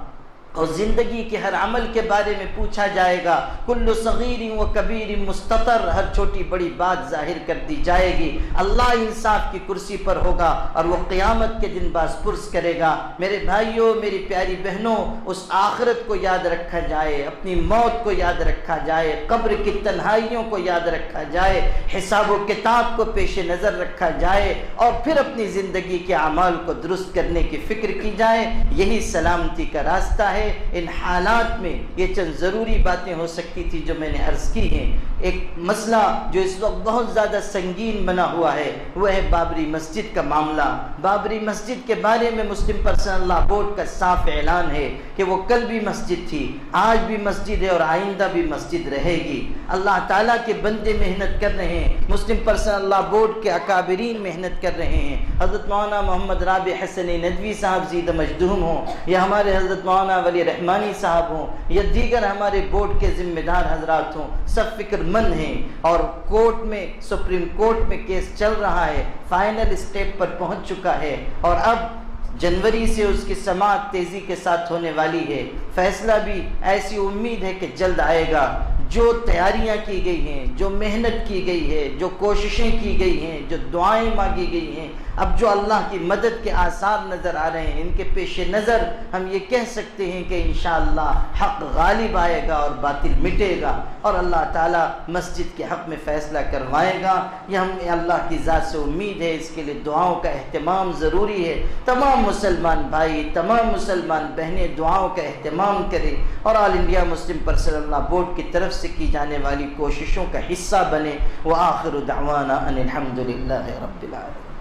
اور زندگی کے ہر عمل کے بارے میں پوچھا جائے گا۔ کل صغیر و کبیر مستطر، ہر چھوٹی بڑی بات ظاہر کر دی جائے گی۔ اللہ انصاف کی کرسی پر ہوگا اور وہ قیامت کے دن باز پرس کرے گا۔ میرے بھائیوں، میری پیاری بہنوں، اس آخرت کو یاد رکھا جائے، اپنی موت کو یاد رکھا جائے، قبر کی تنہائیوں کو یاد رکھا جائے، حساب و کتاب کو پیش نظر رکھا جائے اور پھر اپنی زندگی کے اعمال کو درست کرنے کی فکر کی جائے۔ یہی سلامتی کا راستہ ہے۔ ان حالات میں یہ چند ضروری باتیں ہو سکتی تھی جو میں نے عرض کی ہیں۔ ایک مسئلہ جو اس وقت بہت زیادہ سنگین بنا ہوا ہے وہ ہے بابری مسجد کا معاملہ۔ بابری مسجد کے بارے میں مسلم پرسنل لاء بورڈ کا صاف اعلان ہے کہ وہ کل بھی مسجد تھی، آج بھی مسجد ہے اور آئندہ بھی مسجد رہے گی۔ اللہ تعالیٰ کے بندے محنت کر رہے ہیں، مسلم پرسنل لاء بورڈ کے اکابرین محنت کر رہے ہیں۔ حضرت مولانا محمد رابع حسنی ندوی صاحب زید مجدوم ہوں یا ہمارے حضرت مولانا ولی رحمانی صاحب ہوں یا دیگر ہمارے بورڈ کے ذمہ دار حضرات ہوں، سب فکر مند ہیں اور کورٹ میں، سپریم کورٹ میں کیس چل رہا ہے، فائنل اسٹیپ پر پہنچ چکا ہے اور اب جنوری سے اس کی سماعت تیزی کے ساتھ ہونے والی ہے۔ فیصلہ بھی ایسی امید ہے کہ جلد آئے گا۔ جو تیاریاں کی گئی ہیں، جو محنت کی گئی ہے، جو کوششیں کی گئی ہیں، جو دعائیں مانگی گئی ہیں، اب جو اللہ کی مدد کے آثار نظر آ رہے ہیں، ان کے پیش نظر ہم یہ کہہ سکتے ہیں کہ انشاءاللہ حق غالب آئے گا اور باطل مٹے گا اور اللہ تعالیٰ مسجد کے حق میں فیصلہ کروائے گا۔ یہ ہمیں اللہ کی ذات سے امید ہے، اس کے لیے دعاؤں کا اہتمام ضروری ہے۔ تمام مسلمان بھائی، تمام مسلمان بہنیں دعاؤں کا اہتمام کریں اور all India Muslim personal law board کی طرف سے کی جانے والی کوششوں کا حصہ بنے۔ وآخر دعوانا ان الحمد للہ رب العالمین۔